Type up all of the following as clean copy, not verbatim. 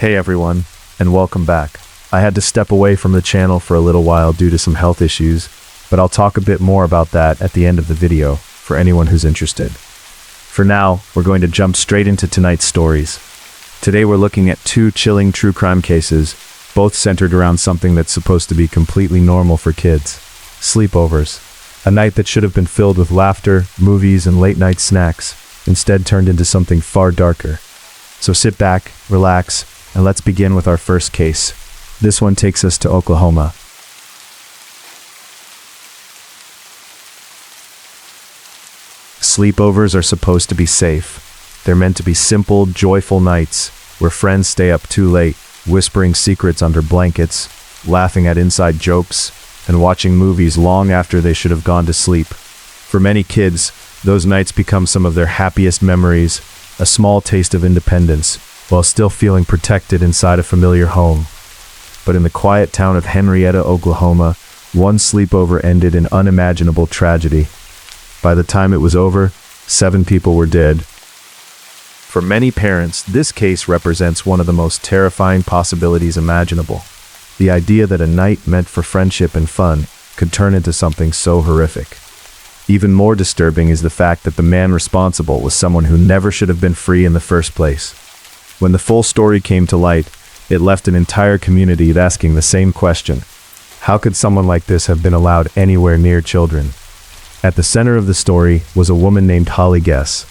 Hey everyone, and welcome back. I had to step away from the channel for a little while due to some health issues, but I'll talk a bit more about that at the end of the video for anyone who's interested. For now, we're going to jump straight into tonight's stories. Today we're looking at two chilling true crime cases, both centered around something that's supposed to be completely normal for kids. Sleepovers. A night that should have been filled with laughter, movies, and late-night snacks, instead turned into something far darker. So sit back, relax, and let's begin with our first case. This one takes us to Oklahoma. Sleepovers are supposed to be safe. They're meant to be simple, joyful nights where friends stay up too late, whispering secrets under blankets, laughing at inside jokes, and watching movies long after they should have gone to sleep. For many kids, those nights become some of their happiest memories, a small taste of independence, while still feeling protected inside a familiar home. But in the quiet town of Henrietta, Oklahoma, one sleepover ended in unimaginable tragedy. By the time it was over, 7 people were dead. For many parents, this case represents one of the most terrifying possibilities imaginable. The idea that a night meant for friendship and fun could turn into something so horrific. Even more disturbing is the fact that the man responsible was someone who never should have been free in the first place. When the full story came to light, it left an entire community asking the same question. How could someone like this have been allowed anywhere near children? At the center of the story was a woman named Holly Guess.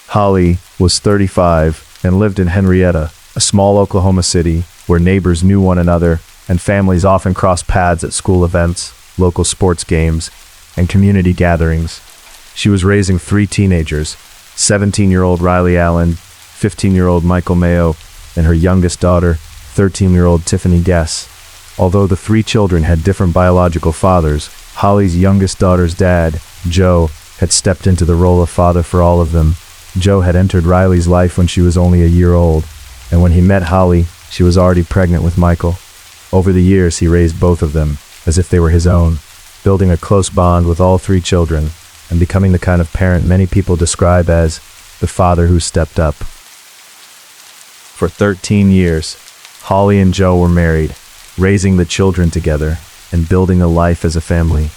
Holly was 35 and lived in Henrietta, a small Oklahoma city where neighbors knew one another and families often crossed paths at school events, local sports games, and community gatherings. She was raising 3 teenagers, 17-year-old Riley Allen, 15-year-old Michael Mayo, and her youngest daughter, 13-year-old Tiffany Guess. Although the 3 children had different biological fathers, Holly's youngest daughter's dad, Joe, had stepped into the role of father for all of them. Joe had entered Riley's life when she was only a year old, and when he met Holly, she was already pregnant with Michael. Over the years, he raised both of them, as if they were his own, building a close bond with all 3 children, and becoming the kind of parent many people describe as the father who stepped up. For 13 years, Holly and Joe were married, raising the children together and building a life as a family.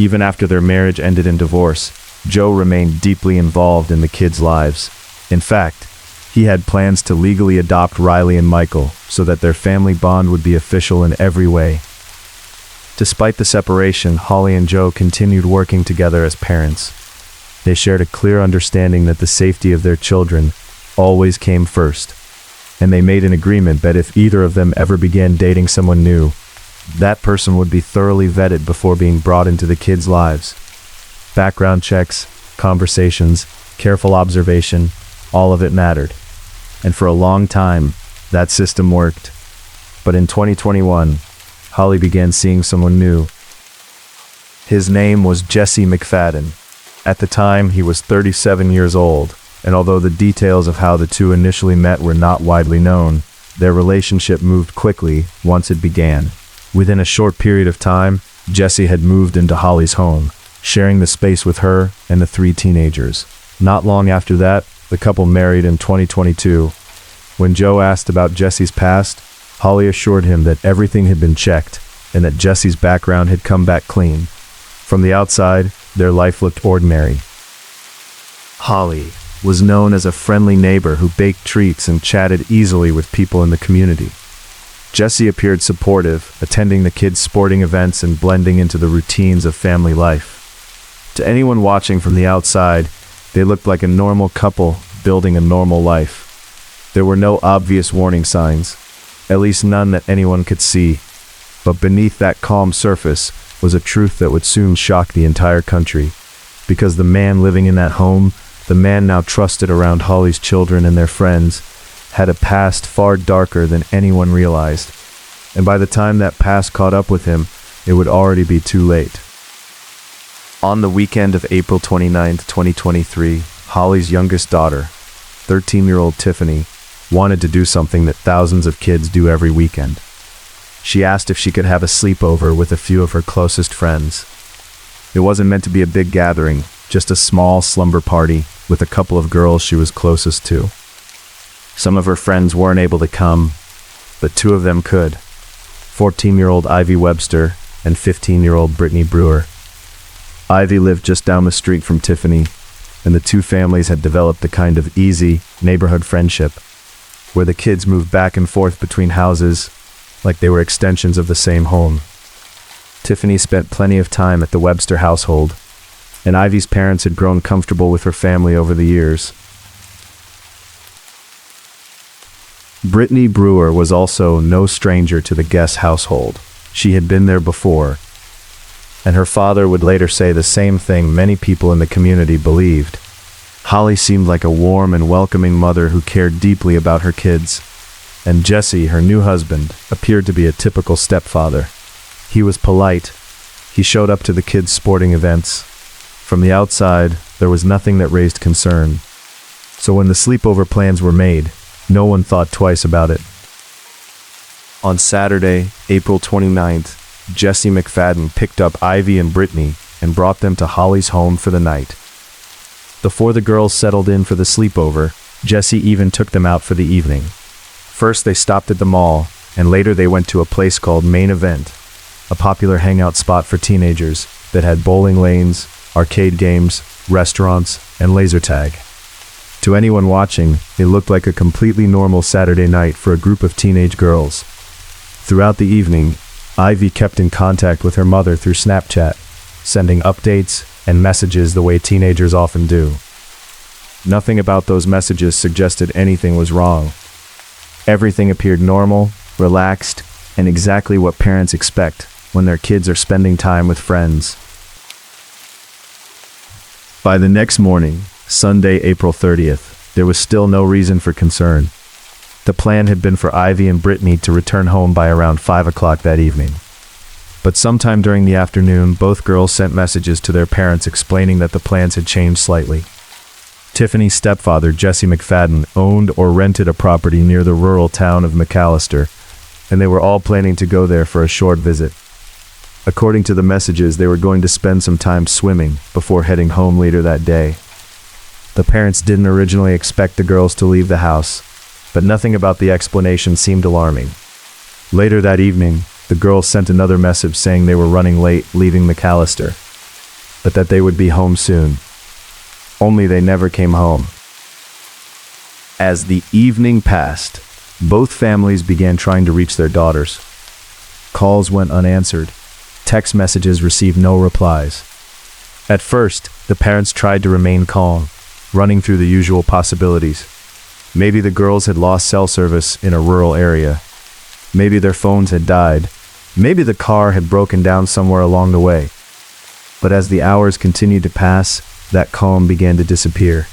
Even after their marriage ended in divorce, Joe remained deeply involved in the kids' lives. In fact, he had plans to legally adopt Riley and Michael so that their family bond would be official in every way. Despite the separation, Holly and Joe continued working together as parents. They shared a clear understanding that the safety of their children always came first, and they made an agreement that if either of them ever began dating someone new, that person would be thoroughly vetted before being brought into the kids' lives. Background checks, conversations, careful observation, all of it mattered. And for a long time, that system worked. But in 2021, Holly began seeing someone new. His name was Jesse McFadden. At the time, he was 37 years old, and although the details of how the two initially met were not widely known, their relationship moved quickly once it began. Within a short period of time, Jesse had moved into Holly's home, sharing the space with her and the 3 teenagers. Not long after that, the couple married in 2022. When Joe asked about Jesse's past, Holly assured him that everything had been checked and that Jesse's background had come back clean. From the outside, their life looked ordinary. Holly was known as a friendly neighbor who baked treats and chatted easily with people in the community. Jesse appeared supportive, attending the kids' sporting events and blending into the routines of family life. To anyone watching from the outside, they looked like a normal couple building a normal life. There were no obvious warning signs, at least none that anyone could see. But beneath that calm surface was a truth that would soon shock the entire country. Because the man living in that home, the man now trusted around Holly's children and their friends, had a past far darker than anyone realized. And by the time that past caught up with him, it would already be too late. On the weekend of April 29, 2023, Holly's youngest daughter, 13-year-old Tiffany, wanted to do something that thousands of kids do every weekend. She asked if she could have a sleepover with a few of her closest friends. It wasn't meant to be a big gathering, just a small slumber party with a couple of girls she was closest to. Some of her friends weren't able to come, but two of them could. 14-year-old Ivy Webster and 15-year-old Brittany Brewer. Ivy lived just down the street from Tiffany, and the two families had developed a kind of easy neighborhood friendship, where the kids moved back and forth between houses like they were extensions of the same home. Tiffany spent plenty of time at the Webster household, and Ivy's parents had grown comfortable with her family over the years. Brittany Brewer was also no stranger to the Guess household. She had been there before, and her father would later say the same thing many people in the community believed. Holly seemed like a warm and welcoming mother who cared deeply about her kids, and Jesse, her new husband, appeared to be a typical stepfather. He was polite. He showed up to the kids' sporting events. From the outside, there was nothing that raised concern. So when the sleepover plans were made, no one thought twice about it. On Saturday, April 29th, Jesse McFadden picked up Ivy and Brittany and brought them to Holly's home for the night. Before the girls settled in for the sleepover, Jesse even took them out for the evening. First they stopped at the mall, and later they went to a place called Main Event, a popular hangout spot for teenagers that had bowling lanes, arcade games, restaurants, and laser tag. To anyone watching, it looked like a completely normal Saturday night for a group of teenage girls. Throughout the evening, Ivy kept in contact with her mother through Snapchat, sending updates and messages the way teenagers often do. Nothing about those messages suggested anything was wrong. Everything appeared normal, relaxed, and exactly what parents expect when their kids are spending time with friends. By the next morning, Sunday, April 30th, there was still no reason for concern. The plan had been for Ivy and Brittany to return home by around 5 o'clock that evening. But sometime during the afternoon, both girls sent messages to their parents explaining that the plans had changed slightly. Tiffany's stepfather, Jesse McFadden, owned or rented a property near the rural town of McAllister, and they were all planning to go there for a short visit. According to the messages, they were going to spend some time swimming before heading home later that day. The parents didn't originally expect the girls to leave the house, but nothing about the explanation seemed alarming. Later that evening, the girls sent another message saying they were running late leaving McAllister, but that they would be home soon. Only they never came home. As the evening passed, both families began trying to reach their daughters. Calls went unanswered. Text messages received no replies. At first, the parents tried to remain calm, running through the usual possibilities. Maybe the girls had lost cell service in a rural area. Maybe their phones had died. Maybe the car had broken down somewhere along the way. But as the hours continued to pass, that calm began to disappear.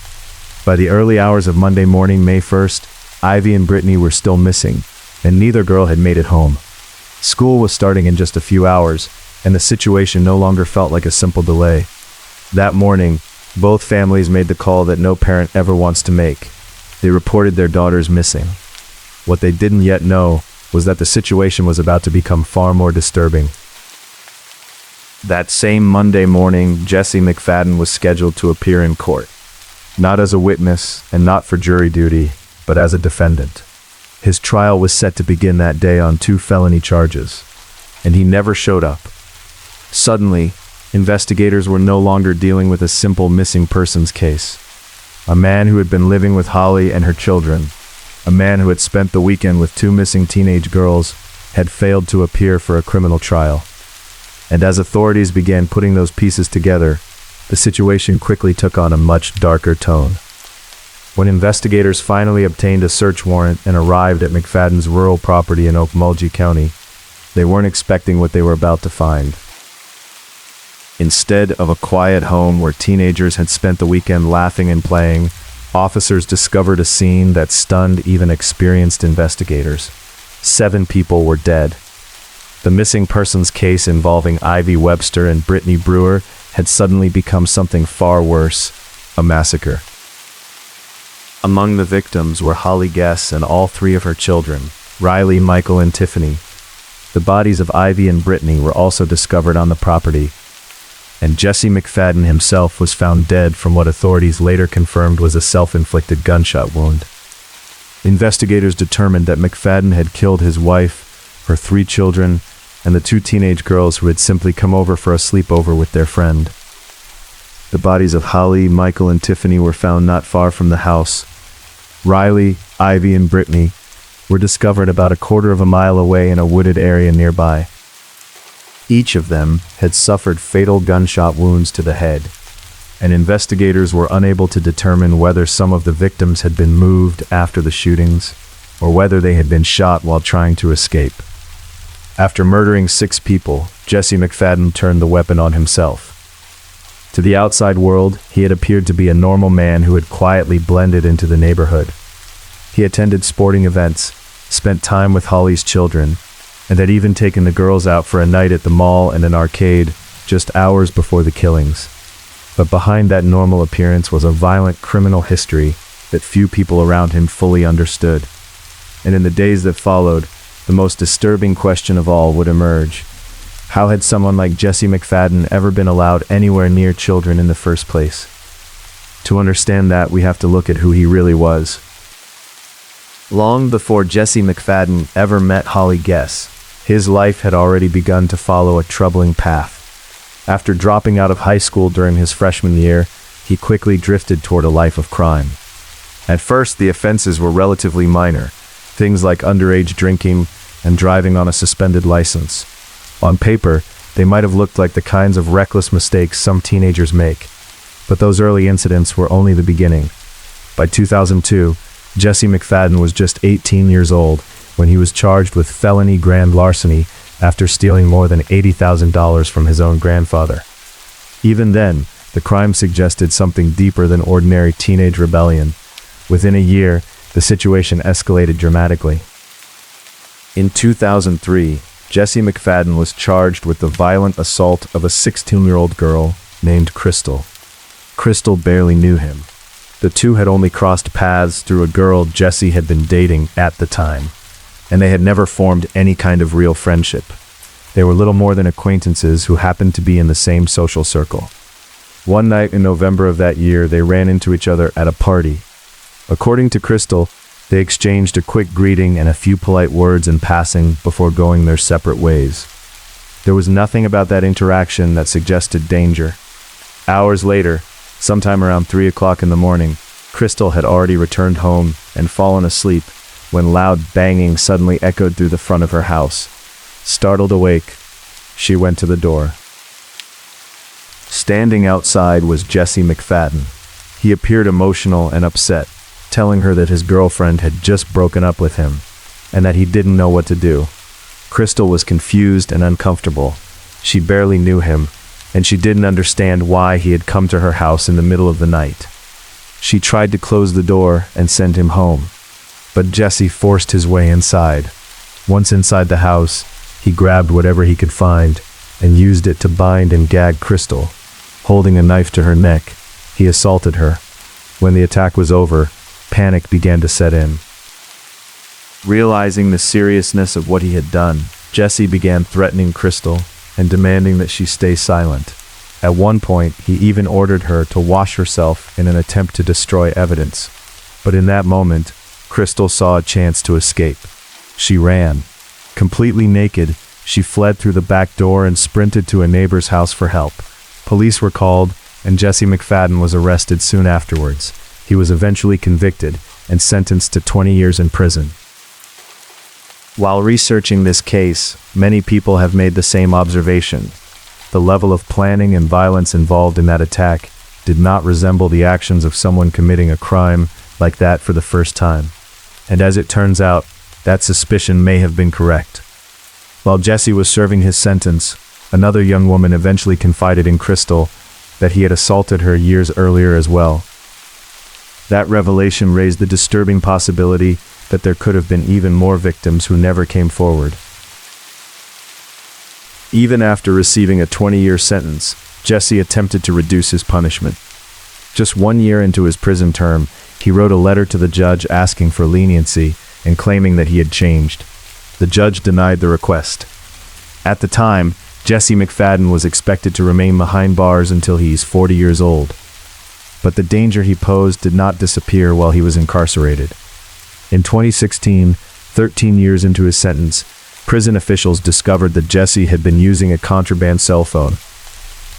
By the early hours of Monday morning, May 1st, Ivy and Brittany were still missing, and neither girl had made it home. School was starting in just a few hours, and the situation no longer felt like a simple delay. That morning, both families made the call that no parent ever wants to make. They reported their daughters missing. What they didn't yet know was that the situation was about to become far more disturbing. That same Monday morning, Jesse McFadden was scheduled to appear in court, not as a witness and not for jury duty, but as a defendant. His trial was set to begin that day on 2 felony charges, and he never showed up. Suddenly, investigators were no longer dealing with a simple missing persons case. A man who had been living with Holly and her children, a man who had spent the weekend with 2 missing teenage girls, had failed to appear for a criminal trial. And as authorities began putting those pieces together, the situation quickly took on a much darker tone. When investigators finally obtained a search warrant and arrived at McFadden's rural property in Okmulgee County, they weren't expecting what they were about to find. Instead of a quiet home where teenagers had spent the weekend laughing and playing, officers discovered a scene that stunned even experienced investigators. 7 people were dead. The missing persons case involving Ivy Webster and Brittany Brewer had suddenly become something far worse, a massacre. Among the victims were Holly Guess and all 3 of her children, Riley, Michael, and Tiffany. The bodies of Ivy and Brittany were also discovered on the property, and Jesse McFadden himself was found dead from what authorities later confirmed was a self-inflicted gunshot wound. Investigators determined that McFadden had killed his wife, her 3 children, and the 2 teenage girls who had simply come over for a sleepover with their friend. The bodies of Holly, Michael, and Tiffany were found not far from the house. Riley, Ivy, and Brittany were discovered about a quarter of a mile away in a wooded area nearby. Each of them had suffered fatal gunshot wounds to the head, and investigators were unable to determine whether some of the victims had been moved after the shootings or whether they had been shot while trying to escape. After murdering 6 people, Jesse McFadden turned the weapon on himself. To the outside world, he had appeared to be a normal man who had quietly blended into the neighborhood. He attended sporting events, spent time with Holly's children, and had even taken the girls out for a night at the mall and an arcade just hours before the killings. But behind that normal appearance was a violent criminal history that few people around him fully understood. And in the days that followed, the most disturbing question of all would emerge. How had someone like Jesse McFadden ever been allowed anywhere near children in the first place? To understand that, we have to look at who he really was. Long before Jesse McFadden ever met Holly Guess, his life had already begun to follow a troubling path. After dropping out of high school during his freshman year, he quickly drifted toward a life of crime. At first, the offenses were relatively minor, things like underage drinking and driving on a suspended license. On paper, they might have looked like the kinds of reckless mistakes some teenagers make, but those early incidents were only the beginning. By 2002, Jesse McFadden was just 18 years old when he was charged with felony grand larceny after stealing more than $80,000 from his own grandfather. Even then, the crime suggested something deeper than ordinary teenage rebellion. Within a year, the situation escalated dramatically. In 2003, Jesse McFadden was charged with the violent assault of a 16-year-old girl named Crystal. Crystal barely knew him. The two had only crossed paths through a girl Jesse had been dating at the time, and they had never formed any kind of real friendship. They were little more than acquaintances who happened to be in the same social circle. One night in November of that year, they ran into each other at a party. According to Crystal, they exchanged a quick greeting and a few polite words in passing before going their separate ways. There was nothing about that interaction that suggested danger. Hours later, sometime around 3 o'clock in the morning, Crystal had already returned home and fallen asleep when loud banging suddenly echoed through the front of her house. Startled awake, she went to the door. Standing outside was Jesse McFadden. He appeared emotional and upset, telling her that his girlfriend had just broken up with him and that he didn't know what to do. Crystal was confused and uncomfortable. She barely knew him, and she didn't understand why he had come to her house in the middle of the night. She tried to close the door and send him home, but Jesse forced his way inside. Once inside the house, he grabbed whatever he could find and used it to bind and gag Crystal. Holding a knife to her neck, he assaulted her. When the attack was over, panic began to set in. Realizing the seriousness of what he had done, Jesse began threatening Crystal and demanding that she stay silent. At one point, he even ordered her to wash herself in an attempt to destroy evidence. But in that moment, Crystal saw a chance to escape. She ran. Completely naked, she fled through the back door and sprinted to a neighbor's house for help. Police were called, and Jesse McFadden was arrested soon afterwards. He was eventually convicted and sentenced to 20 years in prison. While researching this case, many people have made the same observation. The level of planning and violence involved in that attack did not resemble the actions of someone committing a crime like that for the first time. And as it turns out, that suspicion may have been correct. While Jesse was serving his sentence, another young woman eventually confided in Crystal that he had assaulted her years earlier as well. That revelation raised the disturbing possibility that there could have been even more victims who never came forward. Even after receiving a 20-year sentence, Jesse attempted to reduce his punishment. Just 1 year into his prison term, he wrote a letter to the judge asking for leniency and claiming that he had changed. The judge denied the request. At the time, Jesse McFadden was expected to remain behind bars until he's 40 years old. But the danger he posed did not disappear while he was incarcerated. In 2016, 13 years into his sentence, prison officials discovered that Jesse had been using a contraband cell phone.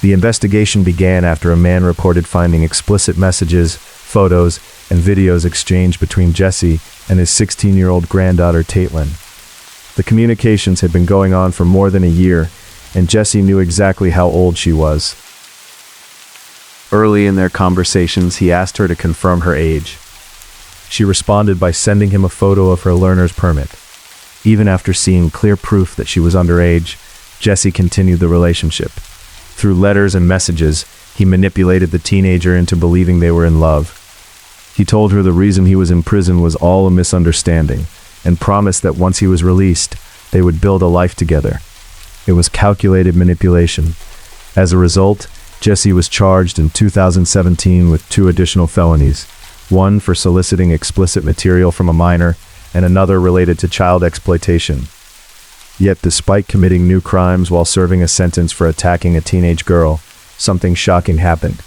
The investigation began after a man reported finding explicit messages, photos, and videos exchanged between Jesse and his 16-year-old granddaughter Caitlin. The communications had been going on for more than a year, and Jesse knew exactly how old she was. Early in their conversations, he asked her to confirm her age. She responded by sending him a photo of her learner's permit. Even after seeing clear proof that she was underage, Jesse continued the relationship. Through letters and messages, he manipulated the teenager into believing they were in love. He told her the reason he was in prison was all a misunderstanding, and promised that once he was released, they would build a life together. It was calculated manipulation. As a result, Jesse was charged in 2017 with 2 additional felonies, one for soliciting explicit material from a minor, and another related to child exploitation. Yet despite committing new crimes while serving a sentence for attacking a teenage girl, something shocking happened.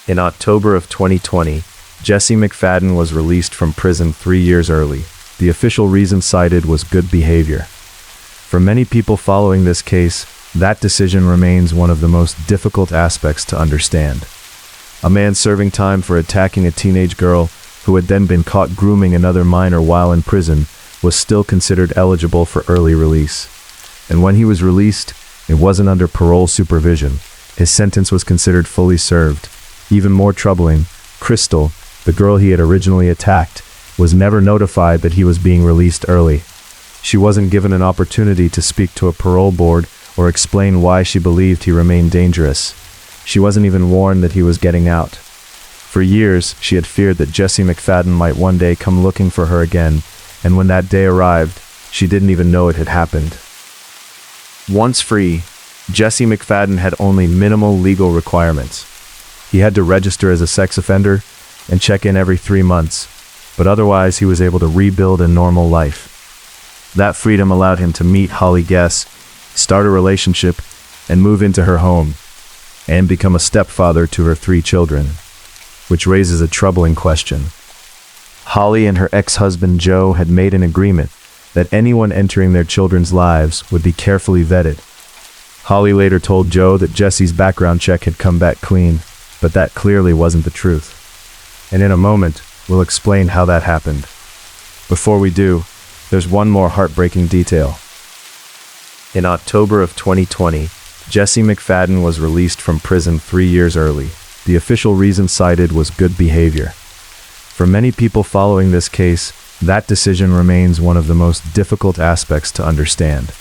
In October of 2020, Jesse McFadden was released from prison 3 years early. The official reason cited was good behavior. For many people following this case, that decision remains one of the most difficult aspects to understand. A man serving time for attacking a teenage girl, who had then been caught grooming another minor while in prison, was still considered eligible for early release. And when he was released, it wasn't under parole supervision. His sentence was considered fully served. Even more troubling, Crystal, the girl he had originally attacked, was never notified that he was being released early. She wasn't given an opportunity to speak to a parole board or explain why she believed he remained dangerous. She wasn't even warned that he was getting out. For years, she had feared that Jesse McFadden might one day come looking for her again, and when that day arrived, she didn't even know it had happened. Once free, Jesse McFadden had only minimal legal requirements. He had to register as a sex offender and check in every 3 months, but otherwise he was able to rebuild a normal life. That freedom allowed him to meet Holly Guess, start a relationship, and move into her home, and become a stepfather to her 3 children, which raises a troubling question. Holly and her ex-husband Joe had made an agreement that anyone entering their children's lives would be carefully vetted. Holly later told Joe that Jesse's background check had come back clean, but that clearly wasn't the truth. And in a moment, we'll explain how that happened. Before we do, there's one more heartbreaking detail. In October of 2020, Jesse McFadden was released from prison 3 years early. The official reason cited was good behavior. For many people following this case, that decision remains one of the most difficult aspects to understand.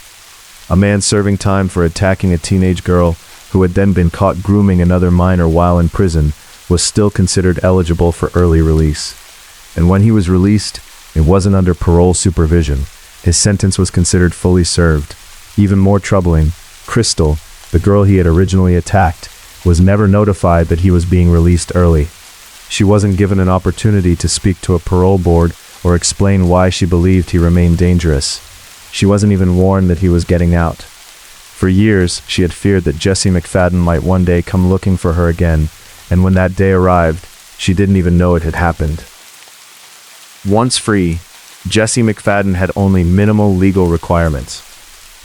A man serving time for attacking a teenage girl, who had then been caught grooming another minor while in prison, was still considered eligible for early release. And when he was released, it wasn't under parole supervision. His sentence was considered fully served. Even more troubling, Crystal, the girl he had originally attacked, was never notified that he was being released early. She wasn't given an opportunity to speak to a parole board or explain why she believed he remained dangerous. She wasn't even warned that he was getting out. For years, she had feared that Jesse McFadden might one day come looking for her again, and when that day arrived, she didn't even know it had happened. Once free, Jesse McFadden had only minimal legal requirements.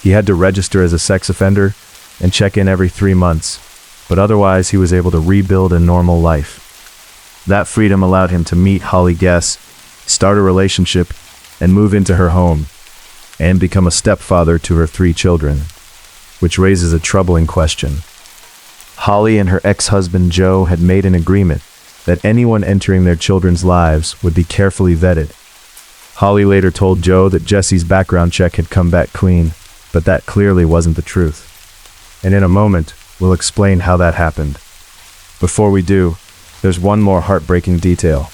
He had to register as a sex offender and check in every 3 months, but otherwise he was able to rebuild a normal life. That freedom allowed him to meet Holly Guess, start a relationship, and move into her home, and become a stepfather to her 3 children, which raises a troubling question. Holly and her ex-husband Joe had made an agreement that anyone entering their children's lives would be carefully vetted. Holly later told Joe that Jesse's background check had come back clean, but that clearly wasn't the truth. And in a moment, we'll explain how that happened. Before we do, there's one more heartbreaking detail.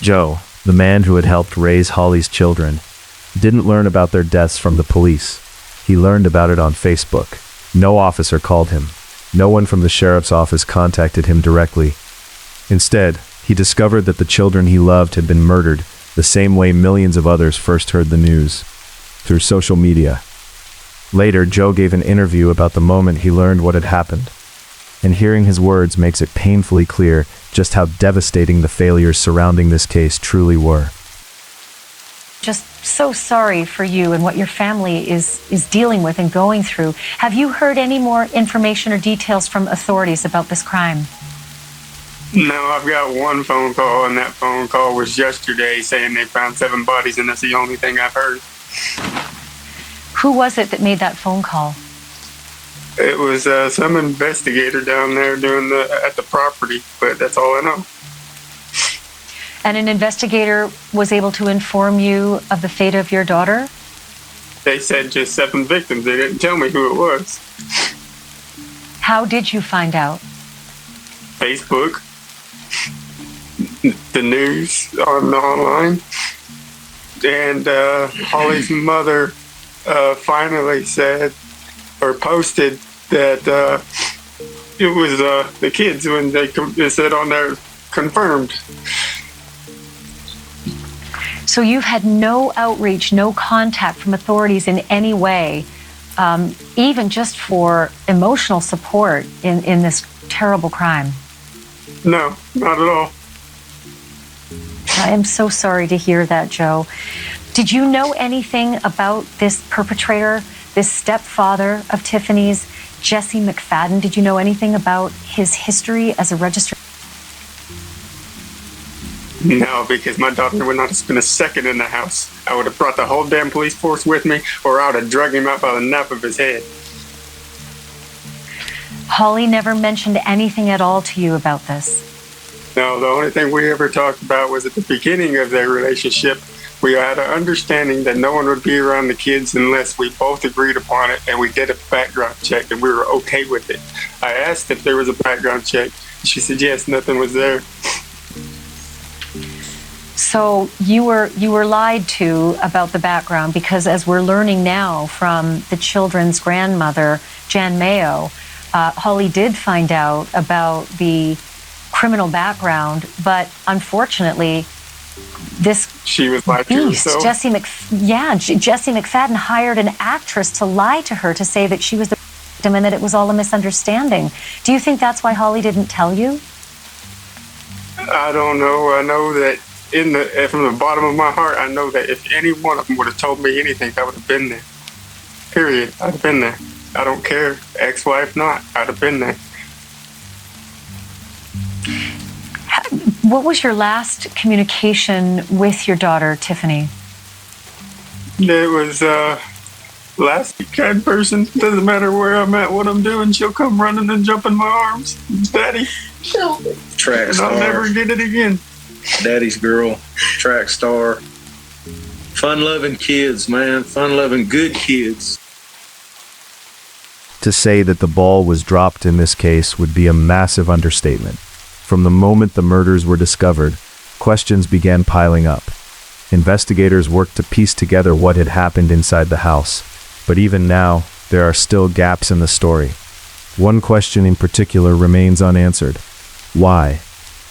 Joe, the man who had helped raise Holly's children, didn't learn about their deaths from the police. He learned about it on Facebook. No officer called him. No one from the sheriff's office contacted him directly. Instead, he discovered that the children he loved had been murdered the same way millions of others first heard the news, through social media. Later, Joe gave an interview about the moment he learned what had happened. and hearing his words makes it painfully clear just how devastating the failures surrounding this case truly were. Just so sorry for you and what your family is dealing with and going through. Have you heard any more information or details from authorities about this crime? No, I've got one phone call, and that phone call was yesterday saying they found 7 bodies, and that's the only thing I've heard. Who was it that made that phone call? It was some investigator down there at the property, but that's all I know. And an investigator was able to inform you of the fate of your daughter? They said just 7 victims. They didn't tell me who it was. How did you find out? Facebook, the news online, and Holly's mother finally said or posted that it was the kids when they said on there confirmed. So you've had no outreach, no contact from authorities in any way, even just for emotional support in this terrible crime? No, not at all. I am so sorry to hear that, Joe. Did you know anything about this perpetrator, this stepfather of Tiffany's, Jesse McFadden? Did you know anything about his history as a registered? No, because my daughter would not have spent a second in the house. I would have brought the whole damn police force with me, or I would have dragged him out by the nape of his head. Holly never mentioned anything at all to you about this? No, the only thing we ever talked about was at the beginning of their relationship. We had an understanding that no one would be around the kids unless we both agreed upon it, and we did a background check, and we were okay with it. I asked if there was a background check. She said yes, nothing was there. So you were lied to about the background, because as we're learning now from the children's grandmother, Jan Mayo, Holly did find out about the criminal background, but unfortunately, she was lied to herself. Jesse McFadden hired an actress to lie to her to say that she was the victim and that it was all a misunderstanding. Do you think that's why Holly didn't tell you? I don't know. I know that from the bottom of my heart, I know that if any one of them would have told me anything, I would have been there. Period. I'd have been there. I don't care. Ex-wife not. I'd have been there. What was your last communication with your daughter, Tiffany? It was last kind person. Doesn't matter where I'm at, what I'm doing, she'll come running and jump in my arms. Daddy. Track and star. I'll never get it again. Daddy's girl, track star. Fun-loving kids, man. Fun-loving good kids. To say that the ball was dropped in this case would be a massive understatement. From the moment the murders were discovered, questions began piling up. Investigators worked to piece together what had happened inside the house, but even now, there are still gaps in the story. One question in particular remains unanswered. Why?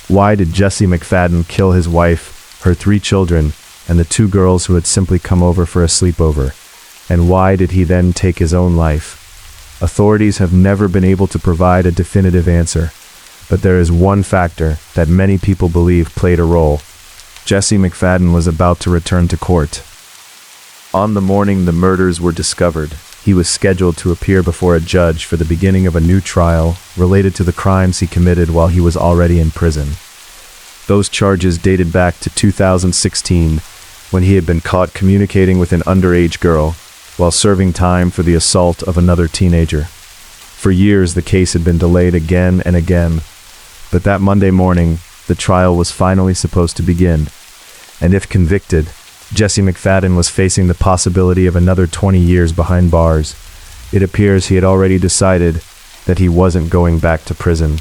Why did Jesse McFadden kill his wife, her 3 children, and the 2 girls who had simply come over for a sleepover? And why did he then take his own life? Authorities have never been able to provide a definitive answer, but there is one factor that many people believe played a role. Jesse McFadden was about to return to court. On the morning the murders were discovered, he was scheduled to appear before a judge for the beginning of a new trial related to the crimes he committed while he was already in prison. Those charges dated back to 2016, when he had been caught communicating with an underage girl while serving time for the assault of another teenager. For years, the case had been delayed again and again, but that Monday morning, the trial was finally supposed to begin. And if convicted, Jesse McFadden was facing the possibility of another 20 years behind bars. It appears he had already decided that he wasn't going back to prison.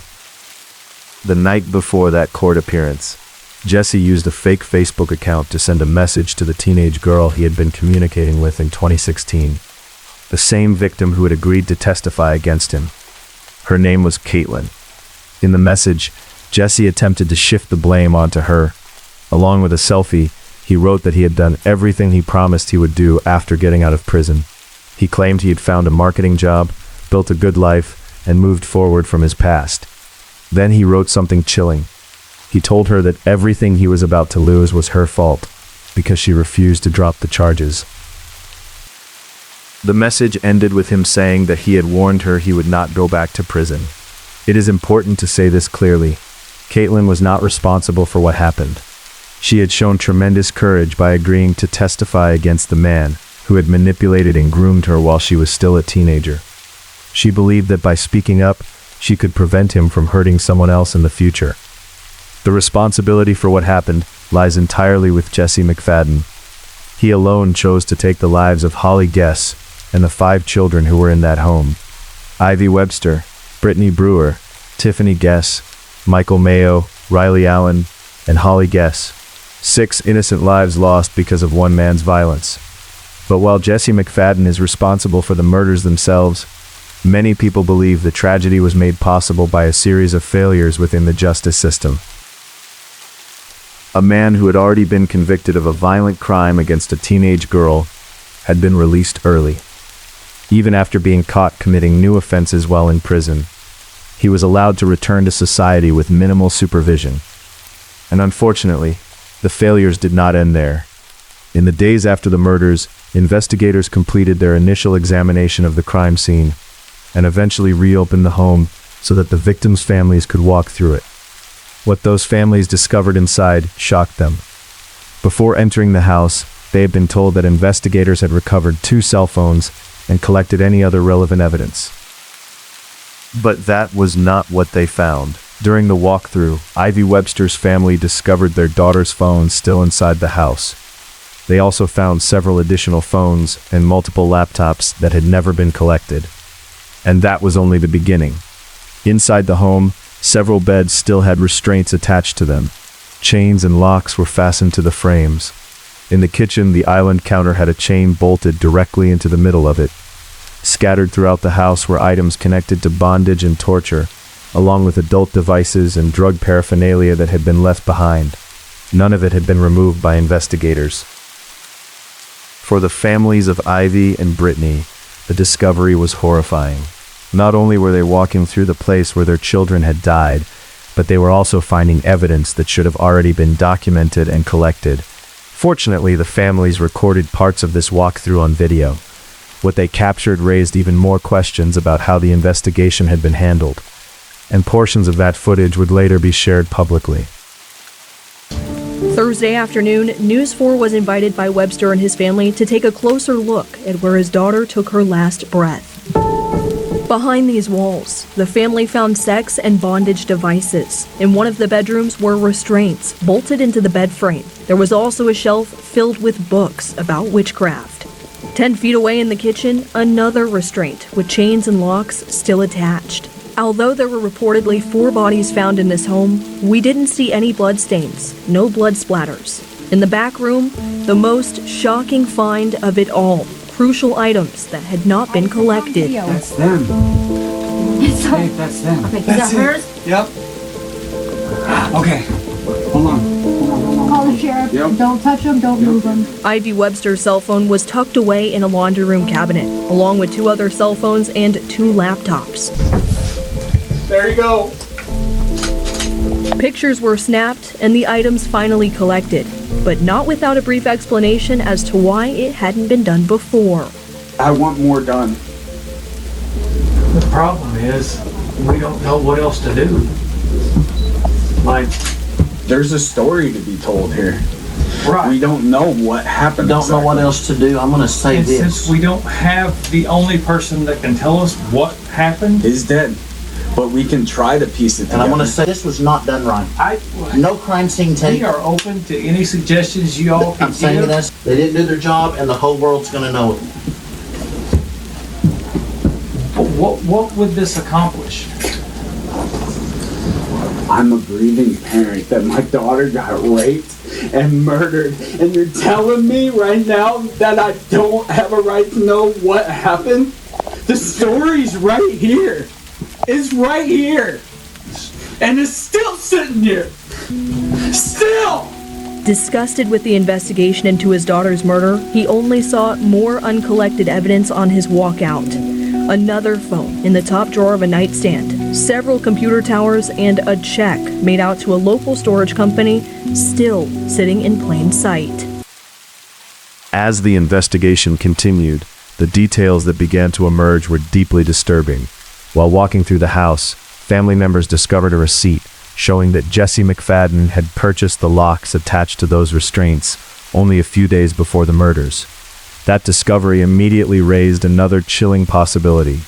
The night before that court appearance, Jesse used a fake Facebook account to send a message to the teenage girl he had been communicating with in 2016, the same victim who had agreed to testify against him. Her name was Caitlin. In the message, Jesse attempted to shift the blame onto her. Along with a selfie, he wrote that he had done everything he promised he would do after getting out of prison. He claimed he had found a marketing job, built a good life, and moved forward from his past. Then he wrote something chilling. He told her that everything he was about to lose was her fault, because she refused to drop the charges. The message ended with him saying that he had warned her he would not go back to prison. It is important to say this clearly. Caitlin was not responsible for what happened. She had shown tremendous courage by agreeing to testify against the man who had manipulated and groomed her while she was still a teenager. She believed that by speaking up, she could prevent him from hurting someone else in the future. The responsibility for what happened lies entirely with Jesse McFadden. He alone chose to take the lives of Holly Guess and the 5 children who were in that home. Ivy Webster, Brittany Brewer, Tiffany Guess, Michael Mayo, Riley Allen, and Holly Guess. 6 innocent lives lost because of one man's violence. But while Jesse McFadden is responsible for the murders themselves, many people believe the tragedy was made possible by a series of failures within the justice system. A man who had already been convicted of a violent crime against a teenage girl had been released early. Even after being caught committing new offenses while in prison, he was allowed to return to society with minimal supervision. And unfortunately, the failures did not end there. In the days after the murders, investigators completed their initial examination of the crime scene and eventually reopened the home so that the victims' families could walk through it. What those families discovered inside shocked them. Before entering the house, they had been told that investigators had recovered 2 cell phones and collected any other relevant evidence. But that was not what they found. During the walkthrough, Ivy Webster's family discovered their daughter's phone still inside the house. They also found several additional phones and multiple laptops that had never been collected. And that was only the beginning. Inside the home, several beds still had restraints attached to them. Chains and locks were fastened to the frames. In the kitchen, the island counter had a chain bolted directly into the middle of it. Scattered throughout the house were items connected to bondage and torture, along with adult devices and drug paraphernalia that had been left behind. None of it had been removed by investigators. For the families of Ivy and Brittany, the discovery was horrifying. Not only were they walking through the place where their children had died, but they were also finding evidence that should have already been documented and collected. Fortunately, the families recorded parts of this walkthrough on video. What they captured raised even more questions about how the investigation had been handled, and portions of that footage would later be shared publicly. Thursday afternoon, News 4 was invited by Webster and his family to take a closer look at where his daughter took her last breath. Behind these walls, the family found sex and bondage devices. In one of the bedrooms were restraints bolted into the bed frame. There was also a shelf filled with books about witchcraft. 10 feet away in the kitchen, another restraint with chains and locks still attached. Although there were reportedly 4 bodies found in this home, we didn't see any bloodstains, no blood splatters. In the back room, the most shocking find of it all. Crucial items that had not been collected. That's them. Hey, that's them. Okay, is that hers? Yep. Okay. Hold on. Call the sheriff. Yep. Don't touch them. Don't move them. Ivy Webster's cell phone was tucked away in a laundry room cabinet, along with 2 other cell phones and 2 laptops. There you go. Pictures were snapped and the items finally collected, but not without a brief explanation as to why it hadn't been done before. I want more done. The problem is, we don't know what else to do. Like, There's a story to be told here. right. We don't know what happened. Don't know what else to do. I'm going to say And this. since we don't have the only person that can tell us what happened, Is dead. But we can try to piece it And together. I'm going to say this was not done right. No crime scene we tape. are open to any suggestions you all can I'm saying give. this. They didn't do their job, and the whole world's going to know it. But what would this accomplish? I'm a grieving parent that my daughter got raped and murdered, and you're telling me right now that I don't have a right to know what happened? The story's right here. It's right here. And it's still sitting here. Still! Disgusted with the investigation into his daughter's murder, he only saw more uncollected evidence on his walkout. Another phone in the top drawer of a nightstand, several computer towers, and a check made out to a local storage company still sitting in plain sight. As the investigation continued, the details that began to emerge were deeply disturbing. While walking through the house, family members discovered a receipt showing that Jesse McFadden had purchased the locks attached to those restraints only a few days before the murders. That discovery immediately raised another chilling possibility,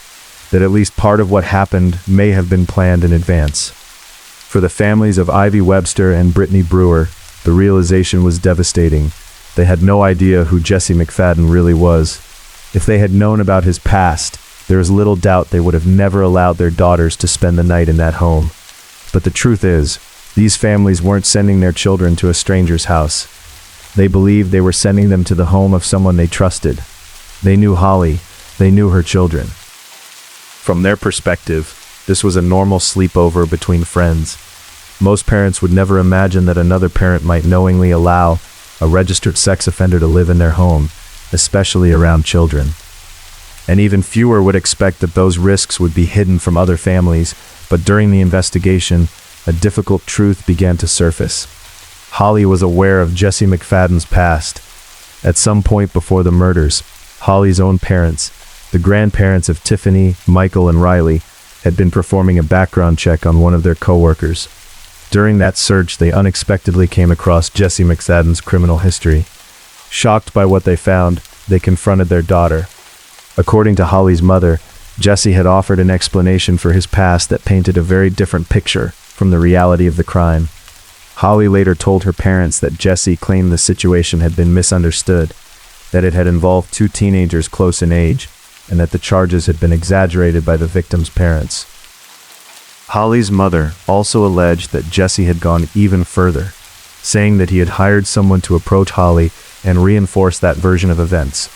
that at least part of what happened may have been planned in advance. For the families of Ivy Webster and Brittany Brewer, the realization was devastating. They had no idea who Jesse McFadden really was. If they had known about his past, there is little doubt they would have never allowed their daughters to spend the night in that home. But the truth is, these families weren't sending their children to a stranger's house. They believed they were sending them to the home of someone they trusted. They knew Holly. They knew her children. From their perspective, this was a normal sleepover between friends. Most parents would never imagine that another parent might knowingly allow a registered sex offender to live in their home, especially around children. And even fewer would expect that those risks would be hidden from other families, but during the investigation, a difficult truth began to surface. Holly was aware of Jesse McFadden's past. At some point before the murders, Holly's own parents, the grandparents of Tiffany, Michael, and Riley, had been performing a background check on one of their co-workers. During that search, they unexpectedly came across Jesse McFadden's criminal history. Shocked by what they found, they confronted their daughter. According to Holly's mother, Jesse had offered an explanation for his past that painted a very different picture from the reality of the crime. Holly later told her parents that Jesse claimed the situation had been misunderstood, that it had involved two teenagers close in age, and that the charges had been exaggerated by the victim's parents. Holly's mother also alleged that Jesse had gone even further, saying that he had hired someone to approach Holly and reinforce that version of events.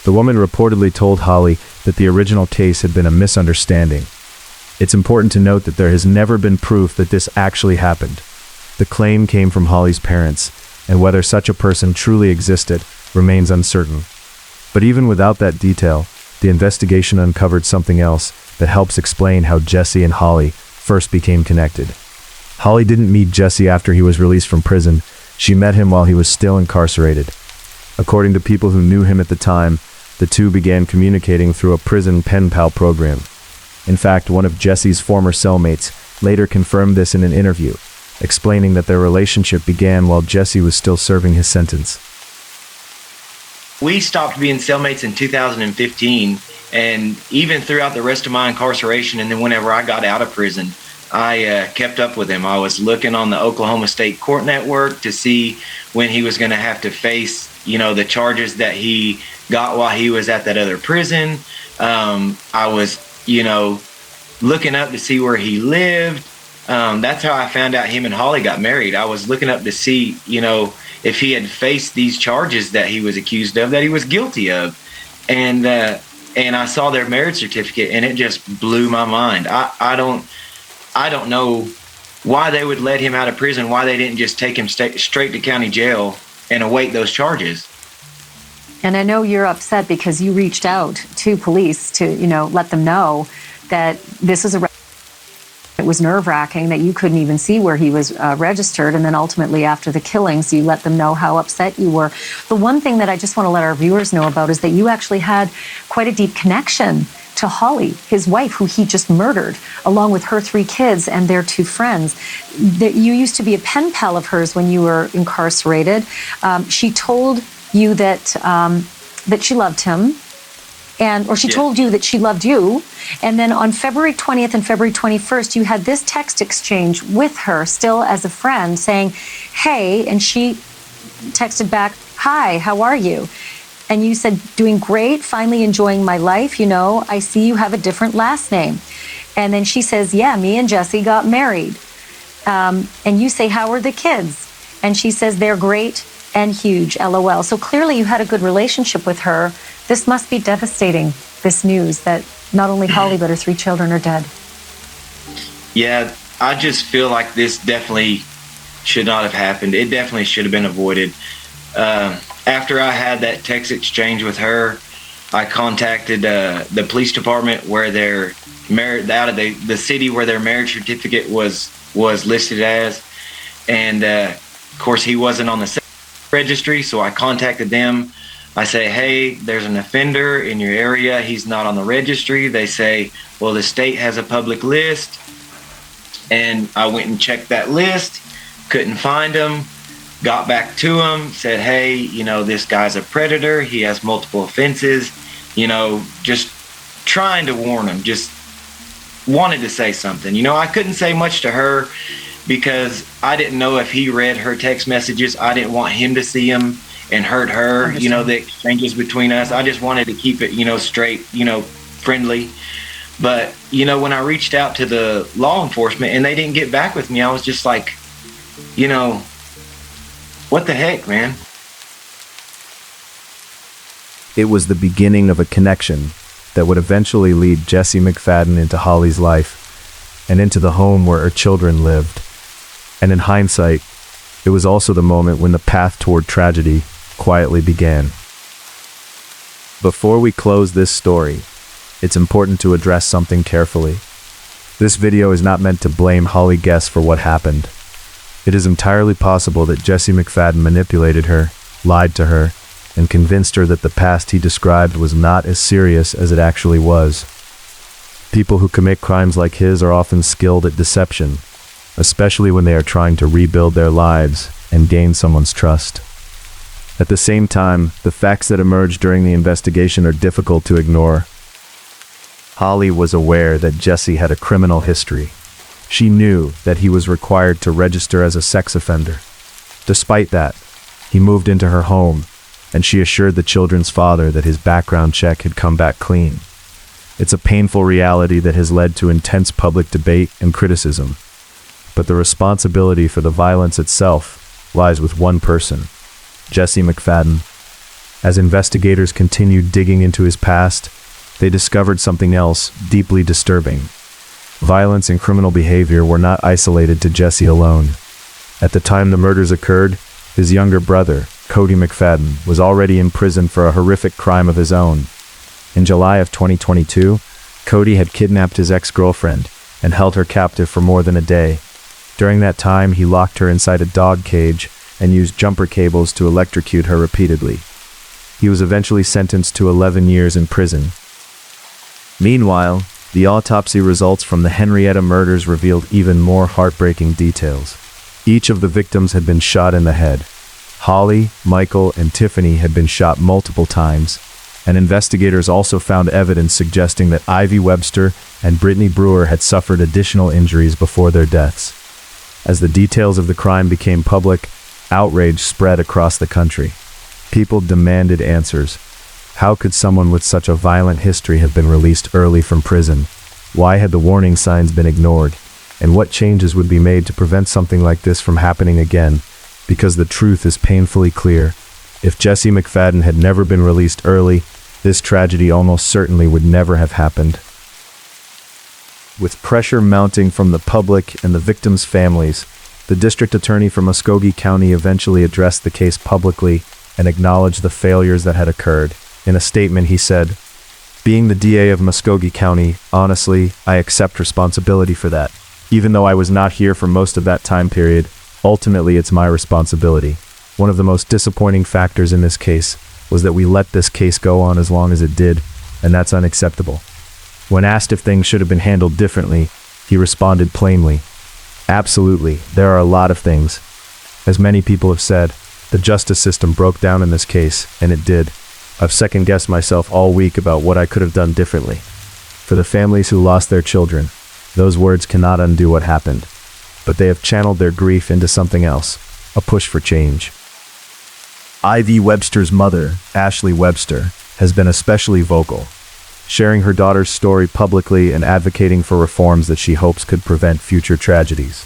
The woman reportedly told Holly that the original case had been a misunderstanding. It's important to note that there has never been proof that this actually happened. The claim came from Holly's parents, and whether such a person truly existed remains uncertain. But even without that detail, the investigation uncovered something else that helps explain how Jesse and Holly first became connected. Holly didn't meet Jesse after he was released from prison. She met him while he was still incarcerated. According to people who knew him at the time, the two began communicating through a prison pen pal program. In fact, one of Jesse's former cellmates later confirmed this in an interview, explaining that their relationship began while Jesse was still serving his sentence. We stopped being cellmates in 2015, and even throughout the rest of my incarceration, and then whenever I got out of prison, I kept up with him. I was looking on the Oklahoma State Court Network to see when he was going to have to face, the charges that he got while he was at that other prison. I was, looking up to see where he lived. That's how I found out him and Holly got married. I was looking up to see, if he had faced these charges that he was accused of, that he was guilty of. And I saw their marriage certificate, and it just blew my mind. I don't know why they would let him out of prison, why they didn't just take him straight to county jail and await those charges. And I know you're upset because you reached out to police to, let them know that this is it was nerve-wracking that you couldn't even see where he was registered. And then ultimately after the killings, you let them know how upset you were. The one thing that I just want to let our viewers know about is that you actually had quite a deep connection to Holly, his wife, who he just murdered, along with her 3 kids and their 2 friends. That you used to be a pen pal of hers when you were incarcerated. She told you that she loved him, or she told you that she loved you. And then on February 20th and February 21st, you had this text exchange with her, still as a friend, saying, "Hey," and she texted back, "Hi, how are you?" And you said, "Doing great, finally enjoying my life. I see you have a different last name." And then she says, "Yeah, me and Jesse got married." And you say, "How are the kids?" And she says, "They're great and huge, LOL." So clearly you had a good relationship with her. This must be devastating, this news that not only Holly, but her 3 children are dead. Yeah, I just feel like this definitely should not have happened. It definitely should have been avoided. After I had that text exchange with her, I contacted the police department where their the city where their marriage certificate was listed as, and of course he wasn't on the registry, so I contacted them. I say, hey, there's an offender in your area. He's not on the registry. They say, well, the state has a public list. And I went and checked that list, couldn't find him, got back to him, said, hey, this guy's a predator. He has multiple offenses, just trying to warn him, just wanted to say something. I couldn't say much to her because I didn't know if he read her text messages. I didn't want him to see them and hurt her, the exchanges between us. I just wanted to keep it, straight, friendly. But, when I reached out to the law enforcement and they didn't get back with me, I was just like, what the heck, man? It was the beginning of a connection that would eventually lead Jesse McFadden into Holly's life and into the home where her children lived. And in hindsight, it was also the moment when the path toward tragedy quietly began. Before we close this story, it's important to address something carefully. This video is not meant to blame Holly Guess for what happened. It is entirely possible that Jesse McFadden manipulated her, lied to her, and convinced her that the past he described was not as serious as it actually was. People who commit crimes like his are often skilled at deception, especially when they are trying to rebuild their lives and gain someone's trust. At the same time, the facts that emerged during the investigation are difficult to ignore. Holly was aware that Jesse had a criminal history. She knew that he was required to register as a sex offender. Despite that, he moved into her home, and she assured the children's father that his background check had come back clean. It's a painful reality that has led to intense public debate and criticism. But the responsibility for the violence itself lies with one person, Jesse McFadden. As investigators continued digging into his past, they discovered something else deeply disturbing. Violence and criminal behavior were not isolated to Jesse alone. At the time the murders occurred, his younger brother, Cody McFadden, was already in prison for a horrific crime of his own. In July of 2022, Cody had kidnapped his ex-girlfriend and held her captive for more than a day. During that time, he locked her inside a dog cage and used jumper cables to electrocute her repeatedly. He was eventually sentenced to 11 years in prison. Meanwhile, the autopsy results from the Henrietta murders revealed even more heartbreaking details. Each of the victims had been shot in the head. Holly, Michael, and Tiffany had been shot multiple times, and investigators also found evidence suggesting that Ivy Webster and Brittany Brewer had suffered additional injuries before their deaths. As the details of the crime became public, outrage spread across the country. People demanded answers. How could someone with such a violent history have been released early from prison? Why had the warning signs been ignored? And what changes would be made to prevent something like this from happening again? Because the truth is painfully clear. If Jesse McFadden had never been released early, this tragedy almost certainly would never have happened. With pressure mounting from the public and the victims' families, the district attorney for Muskogee County eventually addressed the case publicly and acknowledged the failures that had occurred. In a statement, he said, "Being the DA of Muskogee County, honestly, I accept responsibility for that. Even though I was not here for most of that time period, ultimately it's my responsibility. One of the most disappointing factors in this case was that we let this case go on as long as it did, and that's unacceptable." When asked if things should have been handled differently, he responded plainly, "Absolutely, there are a lot of things. As many people have said, the justice system broke down in this case, and it did. I've second-guessed myself all week about what I could have done differently. For the families who lost their children, those words cannot undo what happened, but they have channeled their grief into something else, a push for change." Ivy Webster's mother, Ashley Webster, has been especially vocal, sharing her daughter's story publicly and advocating for reforms that she hopes could prevent future tragedies.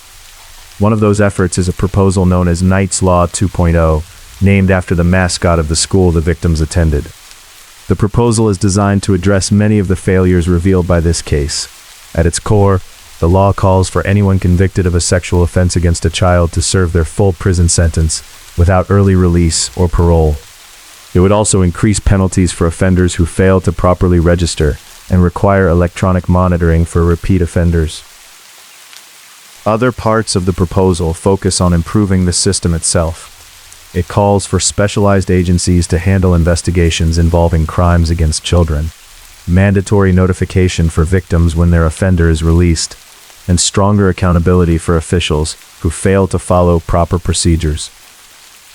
One of those efforts is a proposal known as Knight's Law 2.0, named after the mascot of the school the victims attended. The proposal is designed to address many of the failures revealed by this case. At its core, the law calls for anyone convicted of a sexual offense against a child to serve their full prison sentence without early release or parole. It would also increase penalties for offenders who fail to properly register and require electronic monitoring for repeat offenders. Other parts of the proposal focus on improving the system itself. It calls for specialized agencies to handle investigations involving crimes against children, mandatory notification for victims when their offender is released, and stronger accountability for officials who fail to follow proper procedures.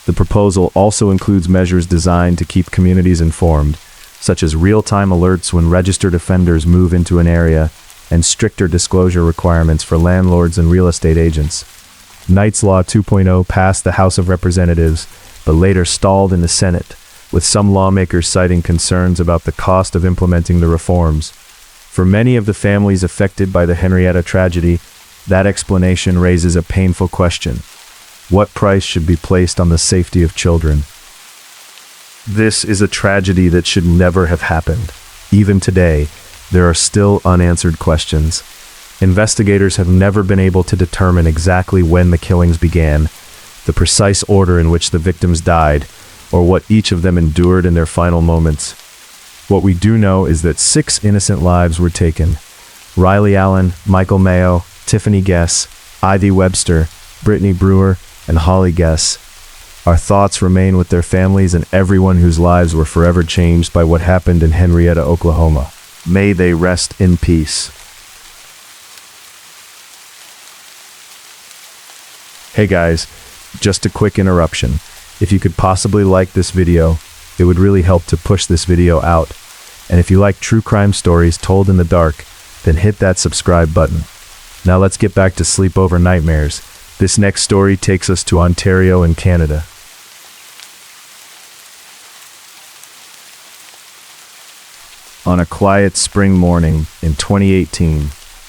The proposal also includes measures designed to keep communities informed, such as real-time alerts when registered offenders move into an area and stricter disclosure requirements for landlords and real estate agents. Knight's Law 2.0 passed the House of Representatives, but later stalled in the Senate, with some lawmakers citing concerns about the cost of implementing the reforms. For many of the families affected by the Henrietta tragedy, that explanation raises a painful question. What price should be placed on the safety of children? This is a tragedy that should never have happened. Even today, there are still unanswered questions. Investigators have never been able to determine exactly when the killings began, the precise order in which the victims died, or what each of them endured in their final moments. What we do know is that 6 innocent lives were taken. Riley Allen, Michael Mayo, Tiffany Guess, Ivy Webster, Brittany Brewer, and Holly Guess. Our thoughts remain with their families and everyone whose lives were forever changed by what happened in Henrietta, Oklahoma. May they rest in peace. Hey guys, just a quick interruption. If you could possibly like this video, it would really help to push this video out. And if you like true crime stories told in the dark, then hit that subscribe button. Now let's get back to Sleepover Nightmares. This next story takes us to Ontario in Canada. On a quiet spring morning in 2018,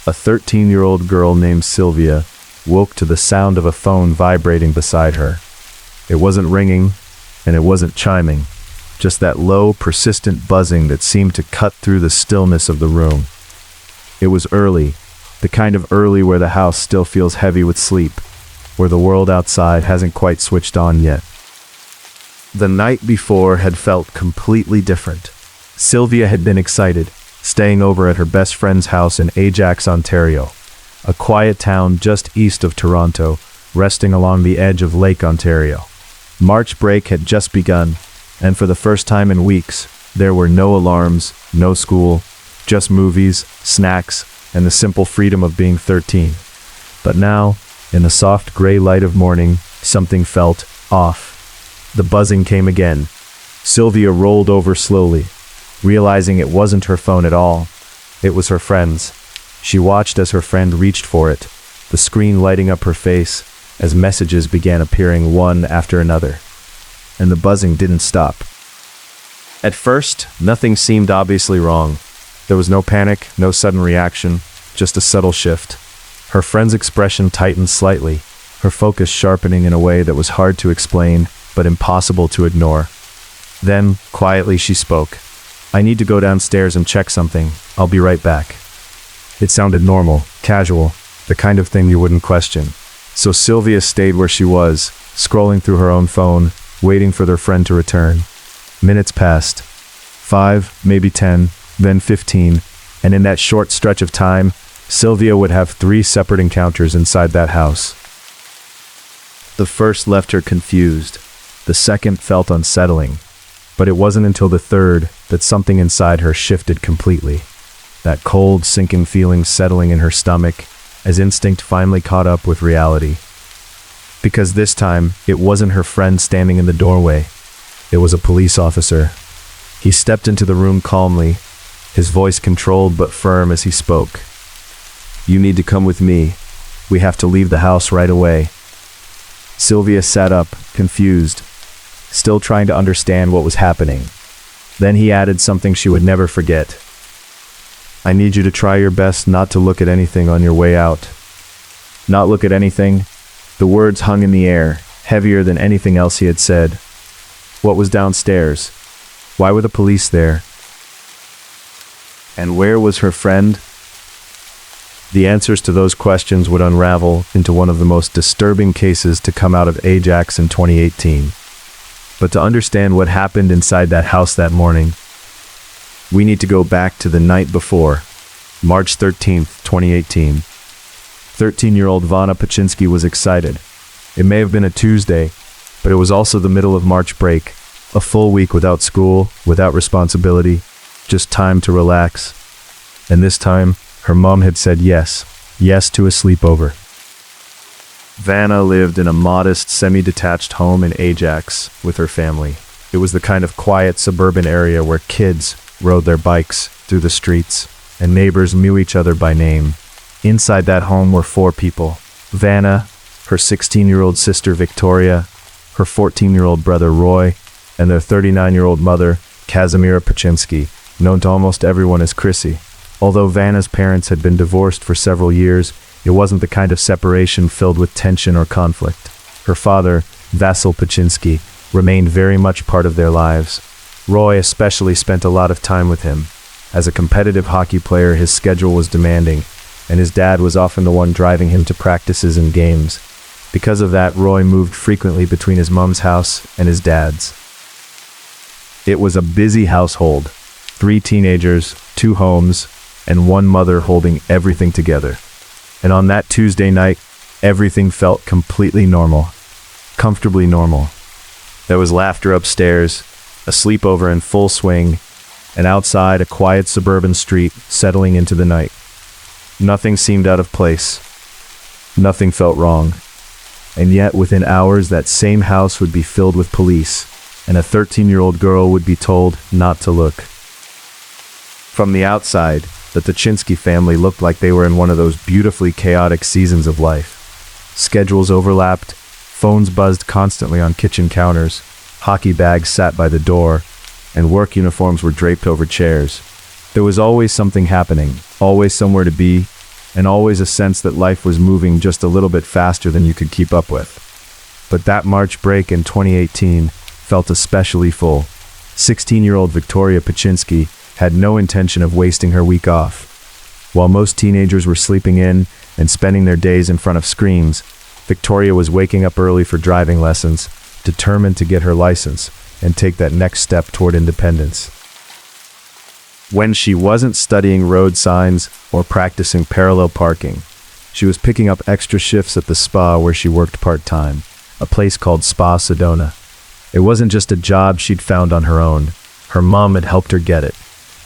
a 13-year-old girl named Sylvia woke to the sound of a phone vibrating beside her. It wasn't ringing, and it wasn't chiming, just that low, persistent buzzing that seemed to cut through the stillness of the room. It was early, the kind of early where the house still feels heavy with sleep, where the world outside hasn't quite switched on yet. The night before had felt completely different. Sylvia had been excited, staying over at her best friend's house in Ajax, Ontario, a quiet town just east of Toronto, resting along the edge of Lake Ontario. March break had just begun, and for the first time in weeks, there were no alarms, no school, just movies, snacks, and the simple freedom of being 13. But now, in the soft gray light of morning, something felt off. The buzzing came again. Sylvia rolled over slowly, realizing it wasn't her phone at all. It was her friend's. She watched as her friend reached for it, the screen lighting up her face as messages began appearing one after another. And the buzzing didn't stop. At first, nothing seemed obviously wrong. There was no panic, no sudden reaction, just a subtle shift. Her friend's expression tightened slightly, her focus sharpening in a way that was hard to explain, but impossible to ignore. Then, quietly, she spoke. "I need to go downstairs and check something. I'll be right back." It sounded normal, casual, the kind of thing you wouldn't question. So Sylvia stayed where she was, scrolling through her own phone, waiting for their friend to return. Minutes passed. 5, maybe 10, then 15, and in that short stretch of time, Sylvia would have 3 separate encounters inside that house. The first left her confused. The second felt unsettling. But it wasn't until the third that something inside her shifted completely. That cold, sinking feeling settling in her stomach as instinct finally caught up with reality. Because this time, it wasn't her friend standing in the doorway. It was a police officer. He stepped into the room calmly, his voice controlled but firm as he spoke. "You need to come with me. We have to leave the house right away." Sylvia sat up, confused, still trying to understand what was happening. Then he added something she would never forget. "I need you to try your best not to look at anything on your way out." Not look at anything? The words hung in the air, heavier than anything else he had said. What was downstairs? Why were the police there? And where was her friend? The answers to those questions would unravel into one of the most disturbing cases to come out of Ajax in 2018. But to understand what happened inside that house that morning, we need to go back to the night before, March 13th, 2018. 13-year-old Vanna Paczynski was excited. It may have been a Tuesday, but it was also the middle of March break, a full week without school, without responsibility, just time to relax. And this time, her mom had said yes to a sleepover. Vanna lived in a modest, semi-detached home in Ajax with her family. It was the kind of quiet suburban area where kids rode their bikes through the streets and neighbors knew each other by name. Inside that home were 4 people: Vanna, her 16-year-old sister Victoria, her 14-year-old brother Roy, and their 39-year-old mother, Kazimira Paczynski, known to almost everyone as Chrissy. Although Vanna's parents had been divorced for several years, it wasn't the kind of separation filled with tension or conflict. Her father, Vasil Paczynski, remained very much part of their lives. Roy especially spent a lot of time with him. As a competitive hockey player, his schedule was demanding, and his dad was often the one driving him to practices and games. Because of that, Roy moved frequently between his mom's house and his dad's. It was a busy household: 3 teenagers, 2 homes, and 1 mother holding everything together. And on that Tuesday night, everything felt completely normal. Comfortably normal. There was laughter upstairs, a sleepover in full swing, and outside a quiet suburban street settling into the night. Nothing seemed out of place. Nothing felt wrong. And yet, within hours, that same house would be filled with police, and a 13-year-old girl would be told not to look. From the outside, the Paczynski family looked like they were in one of those beautifully chaotic seasons of life. Schedules overlapped, phones buzzed constantly on kitchen counters, hockey bags sat by the door, and work uniforms were draped over chairs. There was always something happening, always somewhere to be, and always a sense that life was moving just a little bit faster than you could keep up with. But that March break in 2018 felt especially full. 16-year-old Victoria Paczynski had no intention of wasting her week off. While most teenagers were sleeping in and spending their days in front of screens, Victoria was waking up early for driving lessons, determined to get her license and take that next step toward independence. When she wasn't studying road signs or practicing parallel parking, she was picking up extra shifts at the spa where she worked part-time, a place called Spa Sedona. It wasn't just a job she'd found on her own. Her mom had helped her get it.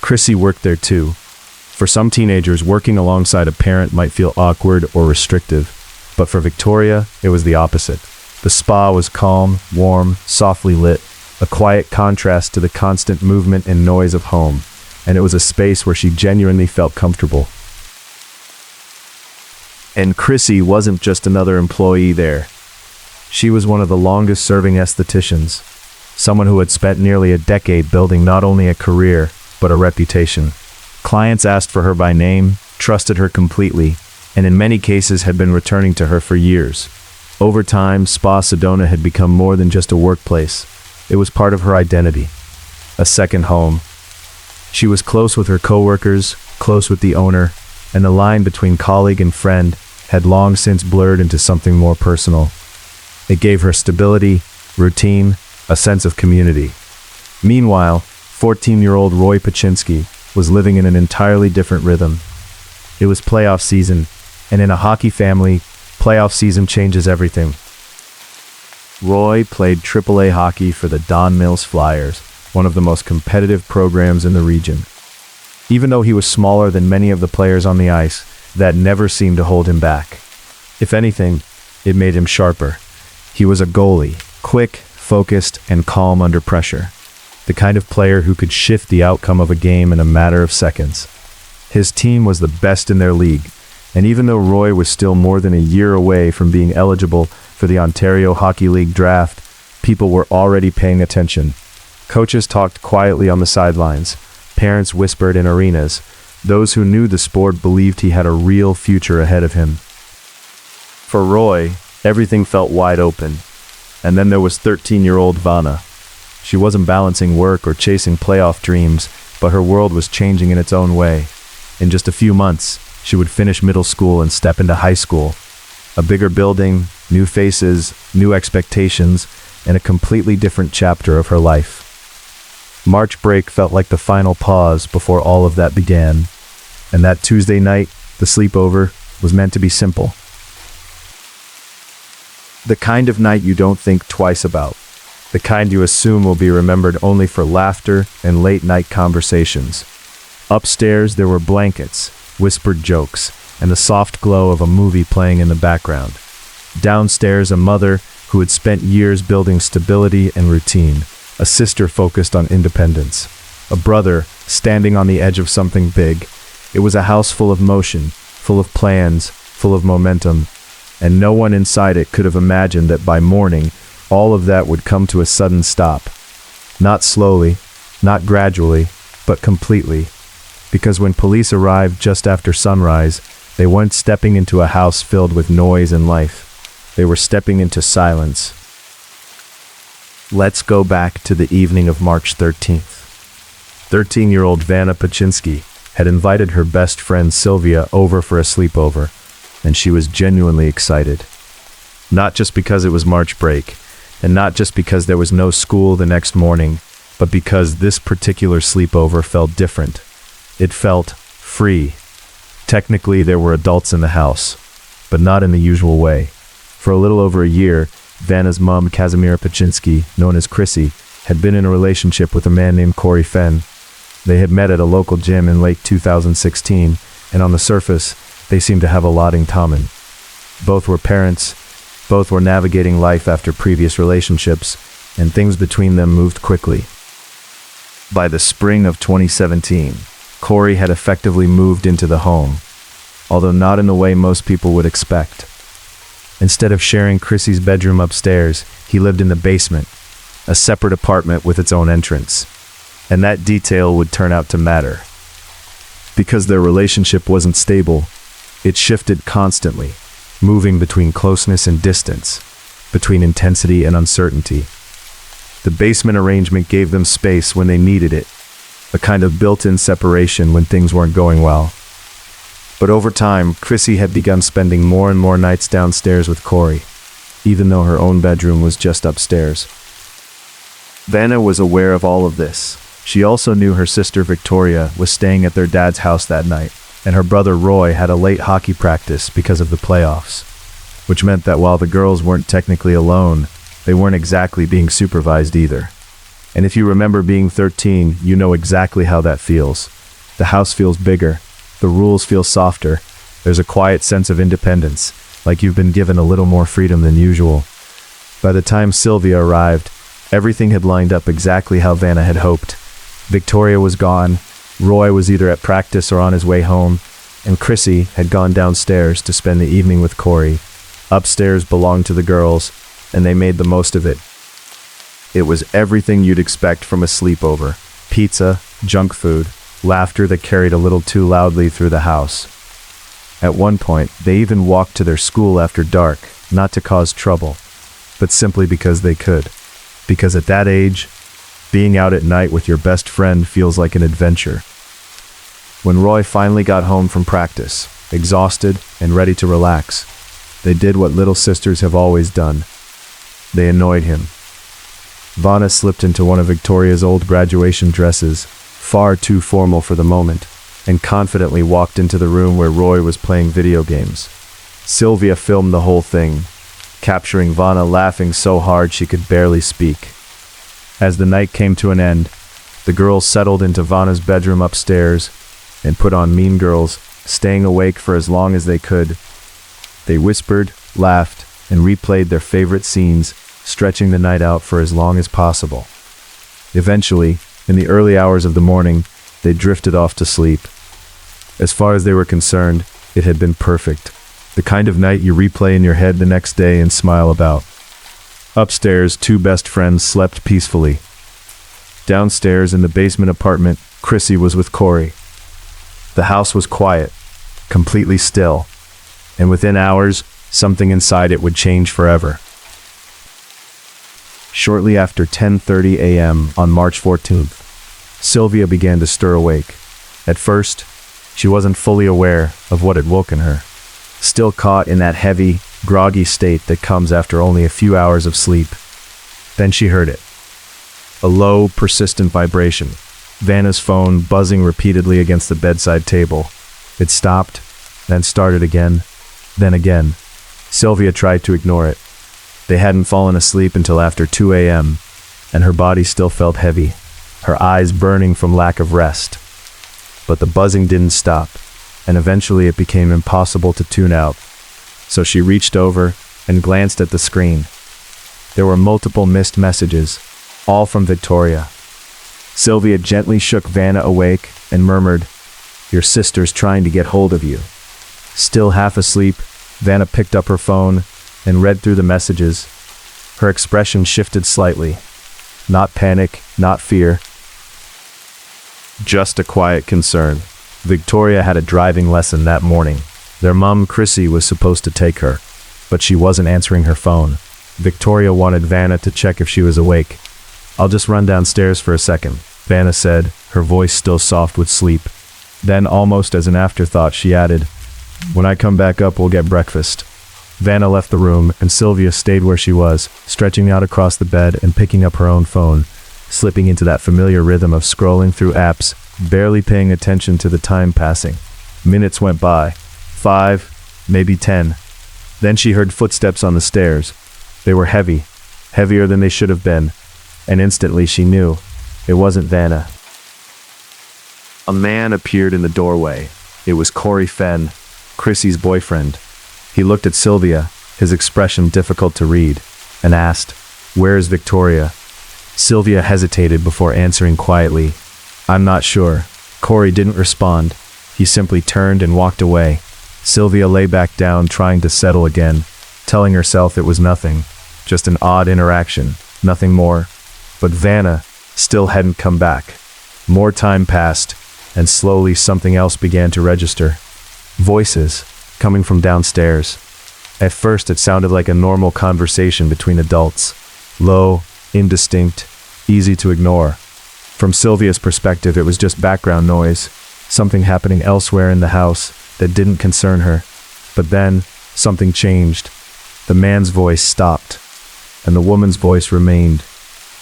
Chrissy worked there too. For some teenagers, working alongside a parent might feel awkward or restrictive, but for Victoria, it was the opposite. The spa was calm, warm, softly lit, a quiet contrast to the constant movement and noise of home, and it was a space where she genuinely felt comfortable. And Chrissy wasn't just another employee there. She was one of the longest-serving estheticians, someone who had spent nearly a decade building not only a career, but a reputation. Clients asked for her by name, trusted her completely, and in many cases had been returning to her for years. Over time, Spa Sedona had become more than just a workplace. It was part of her identity, a second home. She was close with her coworkers, close with the owner, and the line between colleague and friend had long since blurred into something more personal. It gave her stability, routine, a sense of community. Meanwhile, 14-year-old Roy Paczynski was living in an entirely different rhythm. It was playoff season, and in a hockey family, playoff season changes everything. Roy played AAA hockey for the Don Mills Flyers, one of the most competitive programs in the region. Even though he was smaller than many of the players on the ice, that never seemed to hold him back. If anything, it made him sharper. He was a goalie, quick, focused, and calm under pressure. The kind of player who could shift the outcome of a game in a matter of seconds. His team was the best in their league, and even though Roy was still more than a year away from being eligible for the Ontario Hockey League draft, people were already paying attention. Coaches talked quietly on the sidelines. Parents whispered in arenas. Those who knew the sport believed he had a real future ahead of him. For Roy, everything felt wide open. And then there was 13-year-old Vanna. She wasn't balancing work or chasing playoff dreams, but her world was changing in its own way. In just a few months, she would finish middle school and step into high school. A bigger building, New faces, new expectations, and a completely different chapter of her life. March break felt like the final pause before all of that began. And that Tuesday night, the sleepover, was meant to be simple. The kind of night you don't think twice about. The kind you assume will be remembered only for laughter and late-night conversations. Upstairs, there were blankets, whispered jokes, and the soft glow of a movie playing in the background. Downstairs, a mother who had spent years building stability and routine, a sister focused on independence, a brother standing on the edge of something big. It was a house full of motion, full of plans, full of momentum, and no one inside it could have imagined that by morning, all of that would come to a sudden stop. Not slowly, not gradually, but completely. Because when police arrived just after sunrise, they weren't stepping into a house filled with noise and life. They were stepping into silence. Let's go back to the evening of March 13th. 13-year-old Vanna Paczynski had invited her best friend Sylvia over for a sleepover, and she was genuinely excited. Not just because it was March break, and not just because there was no school the next morning, but because this particular sleepover felt different. It felt free. Technically, there were adults in the house, but not in the usual way. For a little over a year, Vanna's mom, Kazimierza Paczynski, known as Chrissy, had been in a relationship with a man named Corey Fenn. They had met at a local gym in late 2016, and on the surface, they seemed to have a lot in common. Both were parents, both were navigating life after previous relationships, and things between them moved quickly. By the spring of 2017, Corey had effectively moved into the home, although not in the way most people would expect. Instead of sharing Chrissy's bedroom upstairs, he lived in the basement, a separate apartment with its own entrance. And that detail would turn out to matter. Because their relationship wasn't stable, it shifted constantly, moving between closeness and distance, between intensity and uncertainty. The basement arrangement gave them space when they needed it, a kind of built-in separation when things weren't going well. But over time, Chrissy had begun spending more and more nights downstairs with Corey, even though her own bedroom was just upstairs. Vanna was aware of all of this. She also knew her sister Victoria was staying at their dad's house that night, and her brother Roy had a late hockey practice because of the playoffs, which meant that while the girls weren't technically alone, they weren't exactly being supervised either. And if you remember being 13, you know exactly how that feels. The house feels bigger, the rules feel softer, there's a quiet sense of independence, like you've been given a little more freedom than usual. By the time Sylvia arrived, everything had lined up exactly how Vanna had hoped. Victoria was gone, Roy was either at practice or on his way home, and Chrissy had gone downstairs to spend the evening with Corey. Upstairs belonged to the girls, and they made the most of it. It was everything you'd expect from a sleepover. Pizza, junk food, laughter that carried a little too loudly through the house. At one point, they even walked to their school after dark, not to cause trouble, but simply because they could. Because at that age, being out at night with your best friend feels like an adventure. When Roy finally got home from practice, exhausted and ready to relax, they did what little sisters have always done. They annoyed him. Vanna slipped into one of Victoria's old graduation dresses, far too formal for the moment, and confidently walked into the room where Roy was playing video games. Sylvia filmed the whole thing, capturing Vanna laughing so hard she could barely speak. As the night came to an end, the girls settled into Vanna's bedroom upstairs and put on Mean Girls, staying awake for as long as they could. They whispered, laughed, and replayed their favorite scenes, stretching the night out for as long as possible. Eventually, in the early hours of the morning, they drifted off to sleep. As far as they were concerned, it had been perfect. The kind of night you replay in your head the next day and smile about. Upstairs, two best friends slept peacefully. Downstairs in the basement apartment, Chrissy was with Corey. The house was quiet, completely still, and within hours, something inside it would change forever. Shortly after 10:30 a.m. on March 14th, Sylvia began to stir awake. At first, she wasn't fully aware of what had woken her. Still caught in that heavy, groggy state that comes after only a few hours of sleep. Then she heard it. A low, persistent vibration. Vanna's phone buzzing repeatedly against the bedside table. It stopped, then started again, then again. Sylvia tried to ignore it. They hadn't fallen asleep until after 2 a.m., and her body still felt heavy, her eyes burning from lack of rest. But the buzzing didn't stop, and eventually it became impossible to tune out. So she reached over and glanced at the screen. There were multiple missed messages, all from Victoria. Sylvia gently shook Vanna awake and murmured, "Your sister's trying to get hold of you." Still half asleep, Vanna picked up her phone and read through the messages. Her expression shifted slightly. Not panic, not fear. Just a quiet concern. Victoria had a driving lesson that morning. Their mom, Chrissy, was supposed to take her, but she wasn't answering her phone. Victoria wanted Vanna to check if she was awake. "I'll just run downstairs for a second," Vanna said, her voice still soft with sleep. Then, almost as an afterthought, she added, "When I come back up, we'll get breakfast." Vanna left the room, and Sylvia stayed where she was, stretching out across the bed and picking up her own phone, slipping into that familiar rhythm of scrolling through apps, barely paying attention to the time passing. Minutes went by. 5, maybe 10. Then she heard footsteps on the stairs. They were heavy, heavier than they should have been, and instantly she knew it wasn't Vanna. A man appeared in the doorway. It was Corey Fenn, Chrissy's boyfriend. He looked at Sylvia, his expression difficult to read, and asked, "Where is Victoria?" Sylvia hesitated before answering quietly, "I'm not sure." Corey didn't respond. He simply turned and walked away. Sylvia lay back down, trying to settle again, telling herself it was nothing, just an odd interaction, nothing more. But Vanna still hadn't come back. More time passed, and slowly something else began to register. Voices, coming from downstairs. At first it sounded like a normal conversation between adults. Low, indistinct, easy to ignore. From Sylvia's perspective, it was just background noise, something happening elsewhere in the house that didn't concern her. But then, something changed. The man's voice stopped, and the woman's voice remained.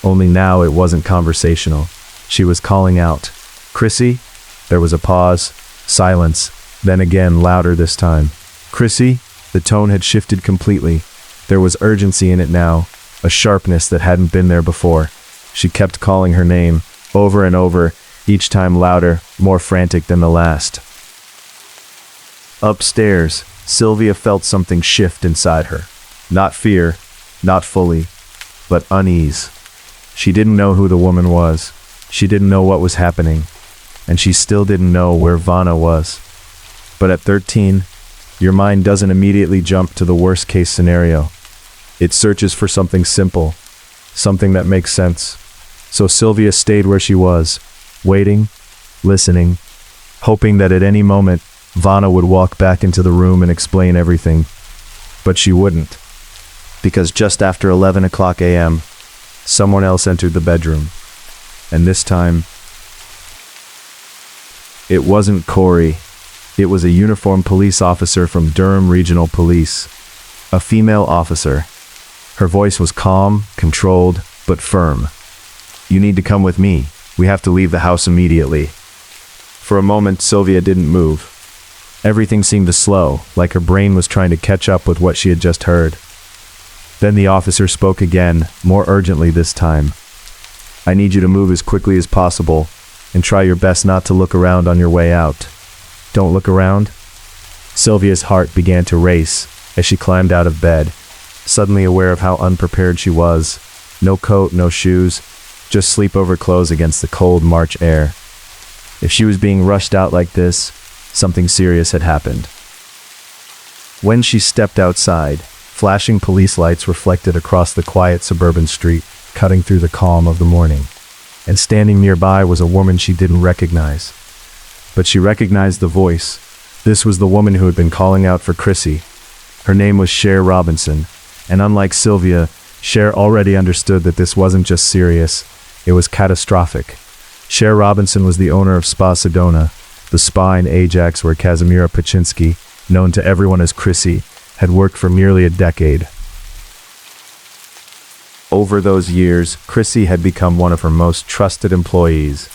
Only now it wasn't conversational. She was calling out, "Chrissy?" There was a pause, silence, then again louder this time. "Chrissy?" The tone had shifted completely. There was urgency in it now, a sharpness that hadn't been there before. She kept calling her name, over and over, each time louder, more frantic than the last. Upstairs, Sylvia felt something shift inside her. Not fear, not fully, but unease. She didn't know who the woman was. She didn't know what was happening. And she still didn't know where Vanna was. But at 13, your mind doesn't immediately jump to the worst-case scenario. It searches for something simple, something that makes sense. So Sylvia stayed where she was, waiting, listening, hoping that at any moment, Vanna would walk back into the room and explain everything. But she wouldn't. Because just after 11 o'clock a.m., someone else entered the bedroom. And this time, it wasn't Corey. It was a uniformed police officer from Durham Regional Police. A female officer. Her voice was calm, controlled, but firm. "You need to come with me. We have to leave the house immediately." For a moment, Sylvia didn't move. Everything seemed to slow, like her brain was trying to catch up with what she had just heard. Then the officer spoke again, more urgently this time. "I need you to move as quickly as possible, and try your best not to look around on your way out." "Don't look around?" Sylvia's heart began to race as she climbed out of bed, suddenly aware of how unprepared she was. No coat, no shoes, just sleepover clothes against the cold March air. If she was being rushed out like this, something serious had happened. When she stepped outside, flashing police lights reflected across the quiet suburban street, cutting through the calm of the morning. And standing nearby was a woman she didn't recognize. But she recognized the voice. This was the woman who had been calling out for Chrissy. Her name was Cher Robinson, and unlike Sylvia, Cher already understood that this wasn't just serious, it was catastrophic. Cher Robinson was the owner of Spa Sedona, the spa in Ajax where Kazimiera Paczynski, known to everyone as Chrissy, had worked for nearly a decade. Over those years, Chrissy had become one of her most trusted employees.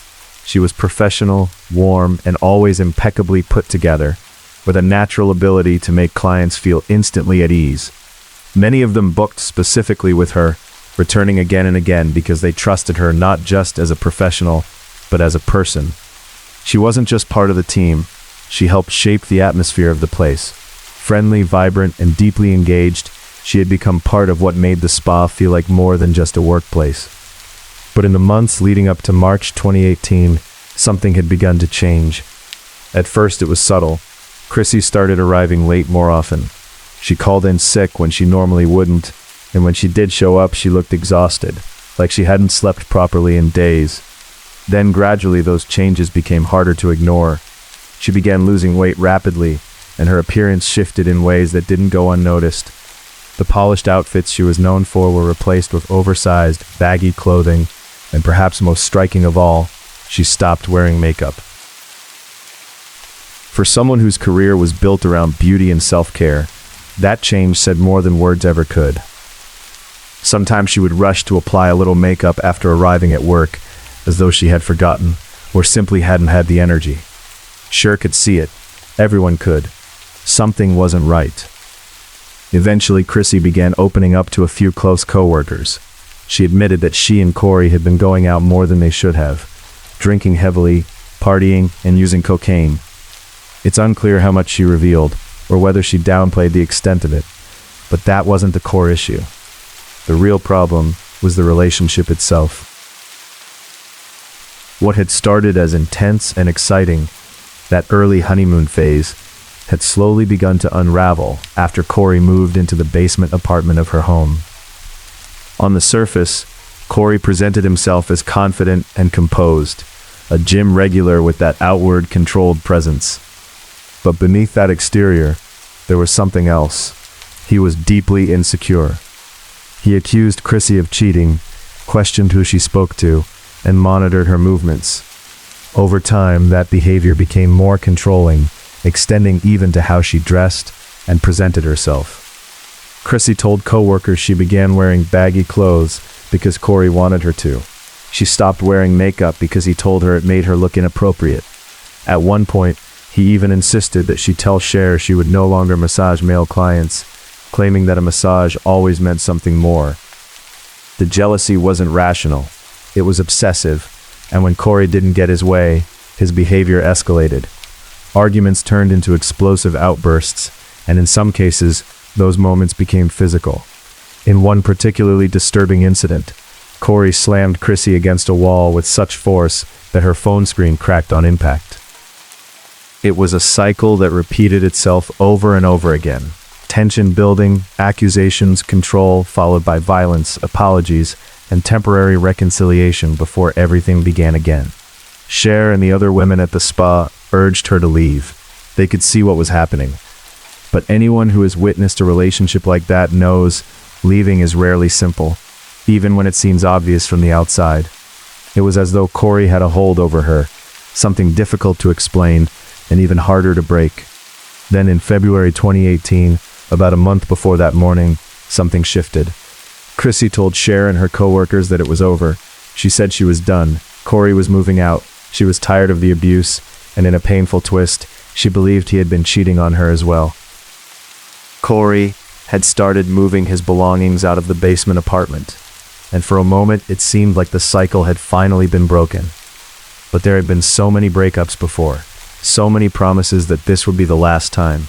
She was professional, warm, and always impeccably put together, with a natural ability to make clients feel instantly at ease. Many of them booked specifically with her, returning again and again because they trusted her not just as a professional, but as a person. She wasn't just part of the team, she helped shape the atmosphere of the place. Friendly, vibrant, and deeply engaged, she had become part of what made the spa feel like more than just a workplace. But in the months leading up to March 2018, something had begun to change. At first it was subtle. Chrissy started arriving late more often. She called in sick when she normally wouldn't, and when she did show up, she looked exhausted, like she hadn't slept properly in days. Then gradually those changes became harder to ignore. She began losing weight rapidly, and her appearance shifted in ways that didn't go unnoticed. The polished outfits she was known for were replaced with oversized, baggy clothing, and perhaps most striking of all, she stopped wearing makeup. For someone whose career was built around beauty and self-care, that change said more than words ever could. Sometimes she would rush to apply a little makeup after arriving at work, as though she had forgotten, or simply hadn't had the energy. Cher could see it. Everyone could. Something wasn't right. Eventually, Chrissy began opening up to a few close co-workers. She admitted that she and Corey had been going out more than they should have, drinking heavily, partying, and using cocaine. It's unclear how much she revealed, or whether she downplayed the extent of it, but that wasn't the core issue. The real problem was the relationship itself. What had started as intense and exciting, that early honeymoon phase, had slowly begun to unravel after Corey moved into the basement apartment of her home. On the surface, Corey presented himself as confident and composed, a gym regular with that outward, controlled presence. But beneath that exterior, there was something else. He was deeply insecure. He accused Chrissy of cheating, questioned who she spoke to, and monitored her movements. Over time, that behavior became more controlling, extending even to how she dressed and presented herself. Chrissy told coworkers she began wearing baggy clothes because Corey wanted her to. She stopped wearing makeup because he told her it made her look inappropriate. At one point, he even insisted that she tell Cher she would no longer massage male clients, claiming that a massage always meant something more. The jealousy wasn't rational. It was obsessive, and when Corey didn't get his way, his behavior escalated. Arguments turned into explosive outbursts, and in some cases, those moments became physical. In one particularly disturbing incident, Corey slammed Chrissy against a wall with such force that her phone screen cracked on impact. It was a cycle that repeated itself over and over again. Tension building, accusations, control, followed by violence, apologies, and temporary reconciliation before everything began again. Cher and the other women at the spa urged her to leave. They could see what was happening. But anyone who has witnessed a relationship like that knows leaving is rarely simple, even when it seems obvious from the outside. It was as though Corey had a hold over her, something difficult to explain and even harder to break. Then in February 2018, about a month before that morning, something shifted. Chrissy told Cher and her coworkers that it was over. She said she was done. Corey was moving out. She was tired of the abuse, and in a painful twist, she believed he had been cheating on her as well. Corey had started moving his belongings out of the basement apartment, and for a moment it seemed like the cycle had finally been broken. But there had been so many breakups before, so many promises that this would be the last time.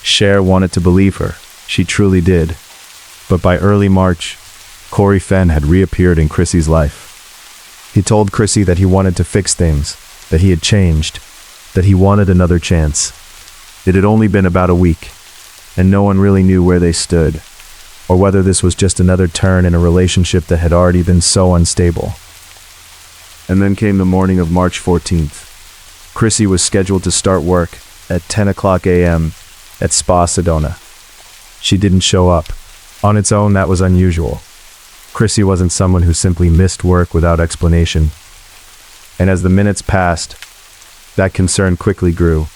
Cher wanted to believe her. She truly did. But by early March, Corey Fenn had reappeared in Chrissy's life. He told Chrissy that he wanted to fix things, that he had changed, that he wanted another chance. It had only been about a week, and no one really knew where they stood, or whether this was just another turn in a relationship that had already been so unstable. And then came the morning of March 14th. Chrissy was scheduled to start work at 10 o'clock a.m. at Spa Sedona. She didn't show up. On its own, that was unusual. Chrissy wasn't someone who simply missed work without explanation. And as the minutes passed, that concern quickly grew.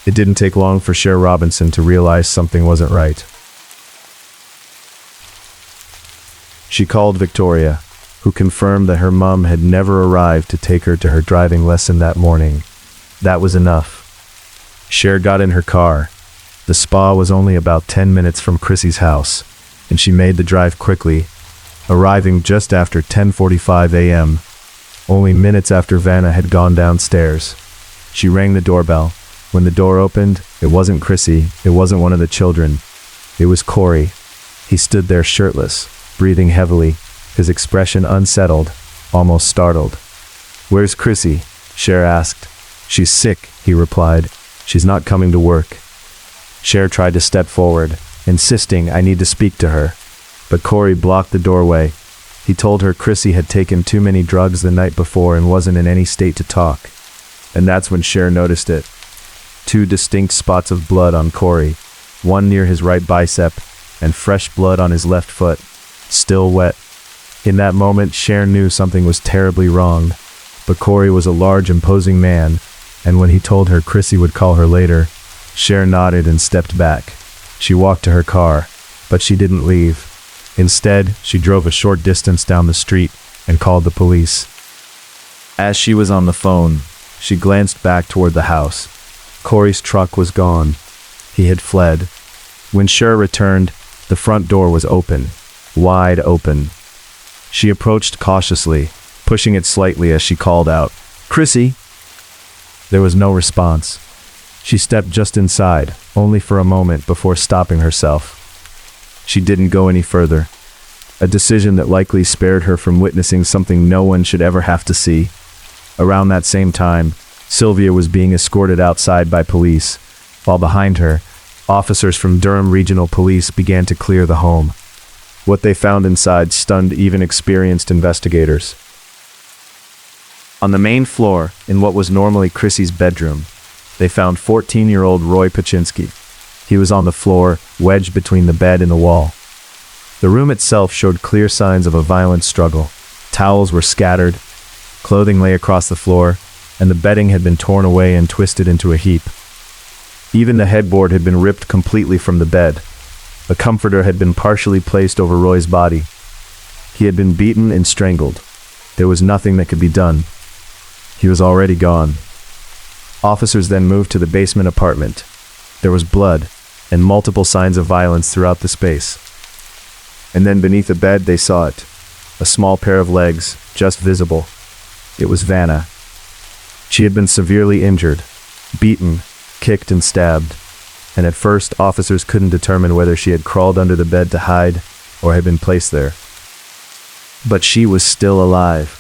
It didn't take long for Cher Robinson to realize something wasn't right. She called Victoria, who confirmed that her mom had never arrived to take her to her driving lesson that morning. That was enough. Cher got in her car. The spa was only about 10 minutes from Chrissy's house, and she made the drive quickly, arriving just after 10:45 a.m., only minutes after Vanna had gone downstairs. She rang the doorbell. When the door opened, it wasn't Chrissy, it wasn't one of the children. It was Corey. He stood there shirtless, breathing heavily, his expression unsettled, almost startled. "Where's Chrissy?" Cher asked. "She's sick," he replied. "She's not coming to work." Cher tried to step forward, insisting, "I need to speak to her." But Corey blocked the doorway. He told her Chrissy had taken too many drugs the night before and wasn't in any state to talk. And that's when Cher noticed it. 2 distinct spots of blood on Corey, one near his right bicep, and fresh blood on his left foot, still wet. In that moment, Cher knew something was terribly wrong. But Corey was a large, imposing man, and when he told her Chrissy would call her later, Cher nodded and stepped back. She walked to her car, but she didn't leave. Instead, she drove a short distance down the street and called the police. As she was on the phone, she glanced back toward the house. Corey's truck was gone. He had fled. When Cher returned, the front door was open, wide open. She approached cautiously, pushing it slightly as she called out, "Chrissy!" There was no response. She stepped just inside, only for a moment before stopping herself. She didn't go any further, a decision that likely spared her from witnessing something no one should ever have to see. Around that same time, Sylvia was being escorted outside by police, while behind her, officers from Durham Regional Police began to clear the home. What they found inside stunned even experienced investigators. On the main floor, in what was normally Chrissy's bedroom, they found 14-year-old Roy Paczynski. He was on the floor, wedged between the bed and the wall. The room itself showed clear signs of a violent struggle. Towels were scattered, clothing lay across the floor, and the bedding had been torn away and twisted into a heap. Even the headboard had been ripped completely from the bed. A comforter had been partially placed over Roy's body. He had been beaten and strangled. There was nothing that could be done. He was already gone. Officers then moved to the basement apartment. There was blood and multiple signs of violence throughout the space. And then beneath the bed they saw it, a small pair of legs, just visible. It was Vanna. She had been severely injured, beaten, kicked and stabbed, and at first officers couldn't determine whether she had crawled under the bed to hide or had been placed there. But she was still alive.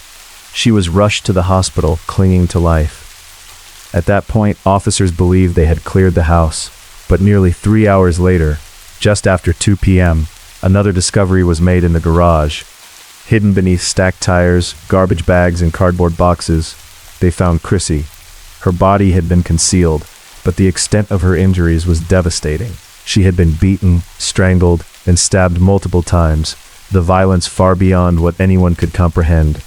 She was rushed to the hospital, clinging to life. At that point, officers believed they had cleared the house, but nearly 3 hours later, just after 2 p.m., another discovery was made in the garage. Hidden beneath stacked tires, garbage bags, and cardboard boxes, they found Chrissy. Her body had been concealed, but the extent of her injuries was devastating. She had been beaten, strangled, and stabbed multiple times, the violence far beyond what anyone could comprehend.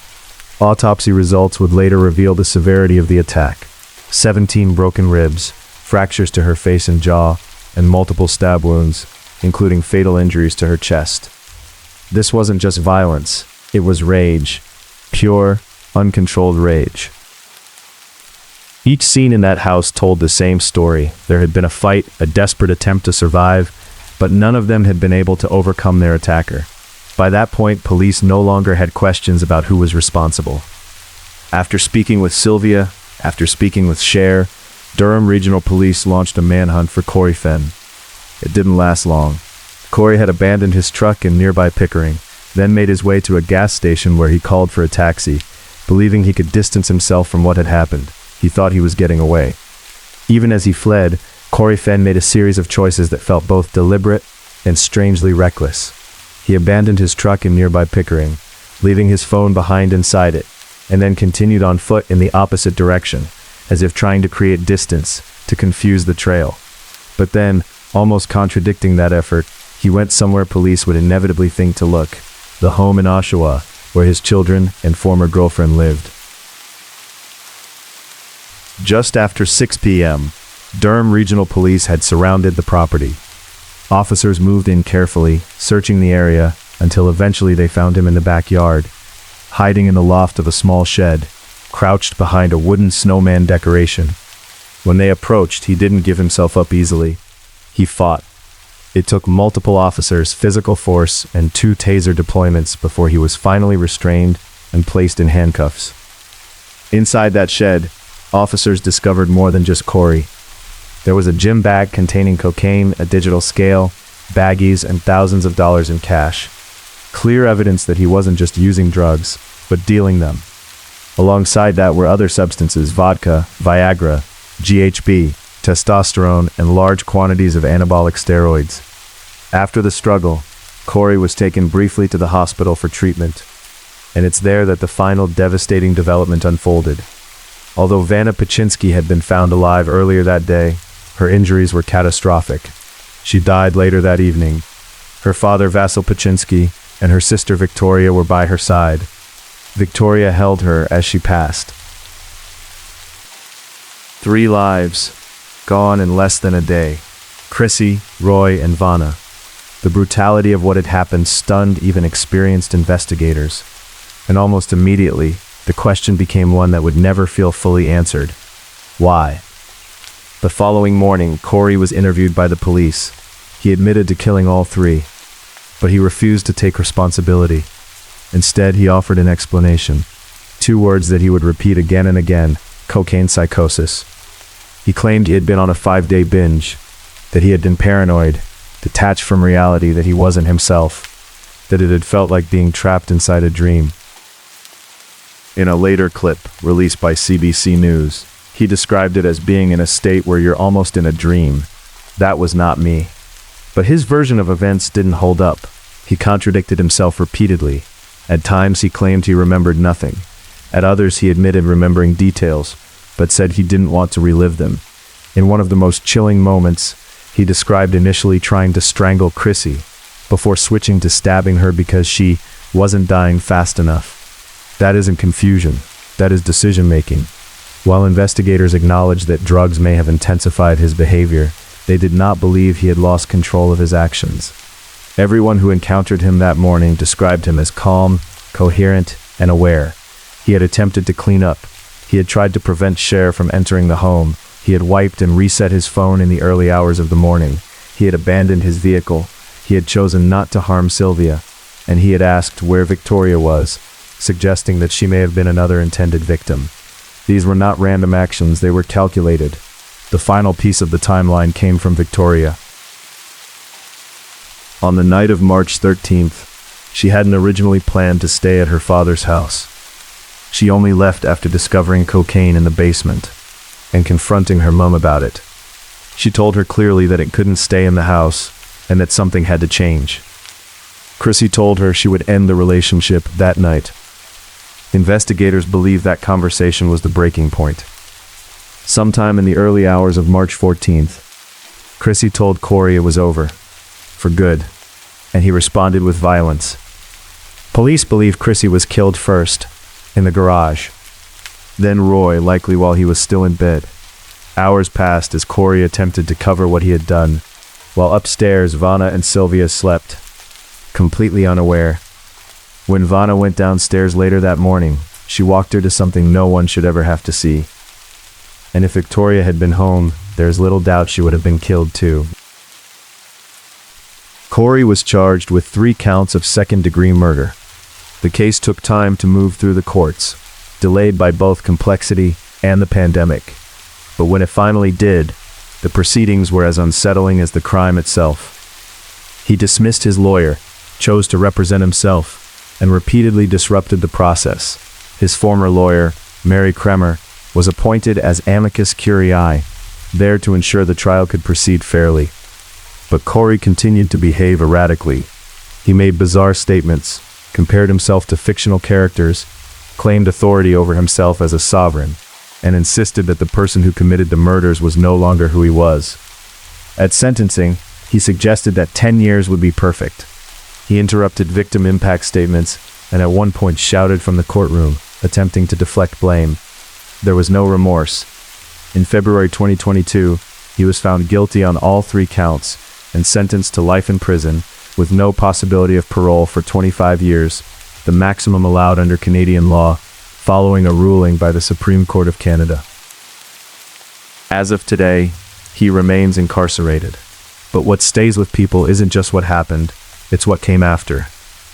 Autopsy results would later reveal the severity of the attack. 17 broken ribs, fractures to her face and jaw, and multiple stab wounds, including fatal injuries to her chest. This wasn't just violence, it was rage. Pure, uncontrolled rage. Each scene in that house told the same story. There had been a fight, a desperate attempt to survive, but none of them had been able to overcome their attacker. By that point, police no longer had questions about who was responsible. After speaking with Sylvia, after speaking with Cher, Durham Regional Police launched a manhunt for Corey Fenn. It didn't last long. Corey had abandoned his truck in nearby Pickering, then made his way to a gas station where he called for a taxi, believing he could distance himself from what had happened. He thought he was getting away. Even as he fled, Corey Fenn made a series of choices that felt both deliberate and strangely reckless. He abandoned his truck in nearby Pickering, leaving his phone behind inside it, and then continued on foot in the opposite direction, as if trying to create distance, to confuse the trail. But then, almost contradicting that effort, he went somewhere police would inevitably think to look, the home in Oshawa, where his children and former girlfriend lived. Just after 6 p.m., Durham Regional Police had surrounded the property. Officers moved in carefully, searching the area, until eventually they found him in the backyard, hiding in the loft of a small shed, crouched behind a wooden snowman decoration. When they approached, he didn't give himself up easily. He fought. It took multiple officers, physical force, and 2 taser deployments before he was finally restrained and placed in handcuffs. Inside that shed, officers discovered more than just Corey. There was a gym bag containing cocaine, a digital scale, baggies, and thousands of dollars in cash. Clear evidence that he wasn't just using drugs, but dealing them. Alongside that were other substances: vodka, Viagra, GHB, testosterone, and large quantities of anabolic steroids. After the struggle, Corey was taken briefly to the hospital for treatment, and it's there that the final devastating development unfolded. Although Vanna Paczynski had been found alive earlier that day, her injuries were catastrophic. She died later that evening. Her father, Vasil Paczynski, and her sister Victoria were by her side. Victoria held her as she passed. 3 lives, gone in less than a day. Chrissy, Roy, and Vanna. The brutality of what had happened stunned even experienced investigators. And almost immediately, the question became one that would never feel fully answered. Why? The following morning, Corey was interviewed by the police. He admitted to killing all 3, but he refused to take responsibility. Instead, he offered an explanation. 2 words that he would repeat again and again: cocaine psychosis. He claimed he had been on a 5-day binge, that he had been paranoid, detached from reality, that he wasn't himself, that it had felt like being trapped inside a dream. In a later clip, released by CBC News, he described it as being in a state where you're almost in a dream. That was not me. But his version of events didn't hold up. He contradicted himself repeatedly. At times he claimed he remembered nothing. At others he admitted remembering details, but said he didn't want to relive them. In one of the most chilling moments, he described initially trying to strangle Chrissy, before switching to stabbing her because she wasn't dying fast enough. That isn't confusion. That is decision-making. While investigators acknowledged that drugs may have intensified his behavior, they did not believe he had lost control of his actions. Everyone who encountered him that morning described him as calm, coherent, and aware. He had attempted to clean up. He had tried to prevent Cher from entering the home. He had wiped and reset his phone in the early hours of the morning. He had abandoned his vehicle. He had chosen not to harm Sylvia, and he had asked where Victoria was, suggesting that she may have been another intended victim. These were not random actions, they were calculated. The final piece of the timeline came from Victoria. On the night of March 13th, she hadn't originally planned to stay at her father's house. She only left after discovering cocaine in the basement and confronting her mom about it. She told her clearly that it couldn't stay in the house and that something had to change. Chrissy told her she would end the relationship that night. Investigators believe that conversation was the breaking point. Sometime in the early hours of March 14th, Chrissy told Corey it was over, for good, and he responded with violence. Police believe Chrissy was killed first, in the garage. Then Roy, likely while he was still in bed. Hours passed as Corey attempted to cover what he had done, while upstairs Vanna and Sylvia slept, completely unaware. When Vanna went downstairs later that morning, she walked her to something no one should ever have to see. And if Victoria had been home, there's little doubt she would have been killed too. Corey was charged with 3 counts of second-degree murder. The case took time to move through the courts, delayed by both complexity and the pandemic. But when it finally did, the proceedings were as unsettling as the crime itself. He dismissed his lawyer, chose to represent himself, and repeatedly disrupted the process. His former lawyer, Mary Kremer, was appointed as amicus curiae, there to ensure the trial could proceed fairly. But Corey continued to behave erratically. He made bizarre statements, compared himself to fictional characters, claimed authority over himself as a sovereign, and insisted that the person who committed the murders was no longer who he was. At sentencing, he suggested that 10 years would be perfect. He interrupted victim impact statements and at one point shouted from the courtroom, attempting to deflect blame. There was no remorse. In February 2022, he was found guilty on all 3 counts and sentenced to life in prison with no possibility of parole for 25 years, the maximum allowed under Canadian law, following a ruling by the Supreme Court of Canada. As of today, he remains incarcerated. But what stays with people isn't just what happened, it's what came after.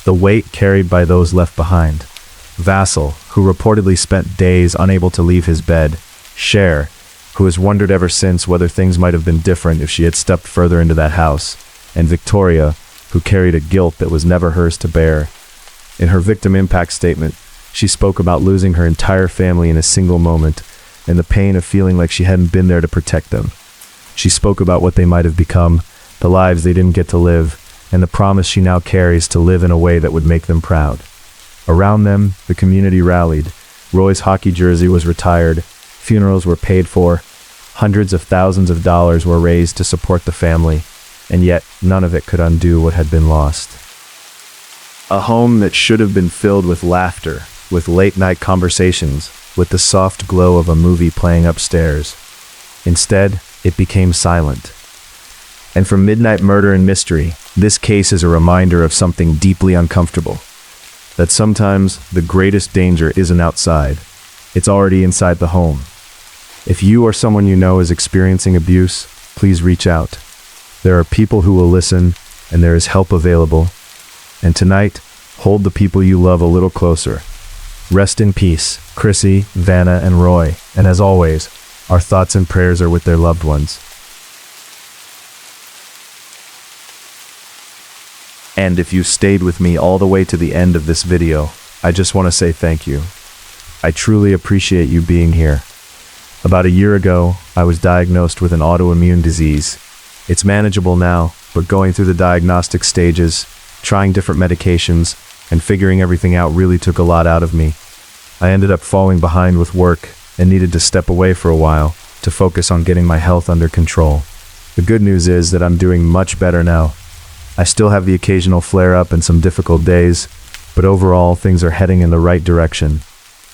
The weight carried by those left behind. Vassal, who reportedly spent days unable to leave his bed. Cher, who has wondered ever since whether things might have been different if she had stepped further into that house. And Victoria, who carried a guilt that was never hers to bear. In her victim impact statement, she spoke about losing her entire family in a single moment and the pain of feeling like she hadn't been there to protect them. She spoke about what they might have become, the lives they didn't get to live, and the promise she now carries to live in a way that would make them proud. Around them, the community rallied. Roy's hockey jersey was retired, funerals were paid for, hundreds of thousands of dollars were raised to support the family, and yet none of it could undo what had been lost. A home that should have been filled with laughter, with late-night conversations, with the soft glow of a movie playing upstairs. Instead, it became silent. And from Midnight Murder and Mystery, this case is a reminder of something deeply uncomfortable. That sometimes the greatest danger isn't outside. It's already inside the home. If you or someone you know is experiencing abuse, please reach out. There are people who will listen, and there is help available. And tonight, hold the people you love a little closer. Rest in peace, Chrissy, Vanna, and Roy. And as always, our thoughts and prayers are with their loved ones. And if you stayed with me all the way to the end of this video, I just want to say thank you. I truly appreciate you being here. About a year ago, I was diagnosed with an autoimmune disease. It's manageable now, but going through the diagnostic stages, trying different medications, and figuring everything out really took a lot out of me. I ended up falling behind with work and needed to step away for a while to focus on getting my health under control. The good news is that I'm doing much better now. I still have the occasional flare-up and some difficult days, but overall things are heading in the right direction.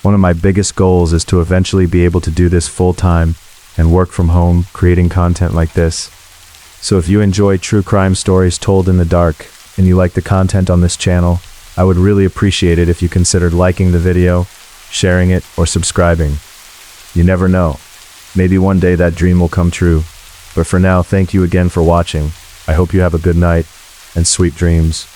One of my biggest goals is to eventually be able to do this full-time and work from home, creating content like this. So if you enjoy true crime stories told in the dark, and you like the content on this channel, I would really appreciate it if you considered liking the video, sharing it, or subscribing. You never know. Maybe one day that dream will come true. But for now, thank you again for watching. I hope you have a good night and sweet dreams.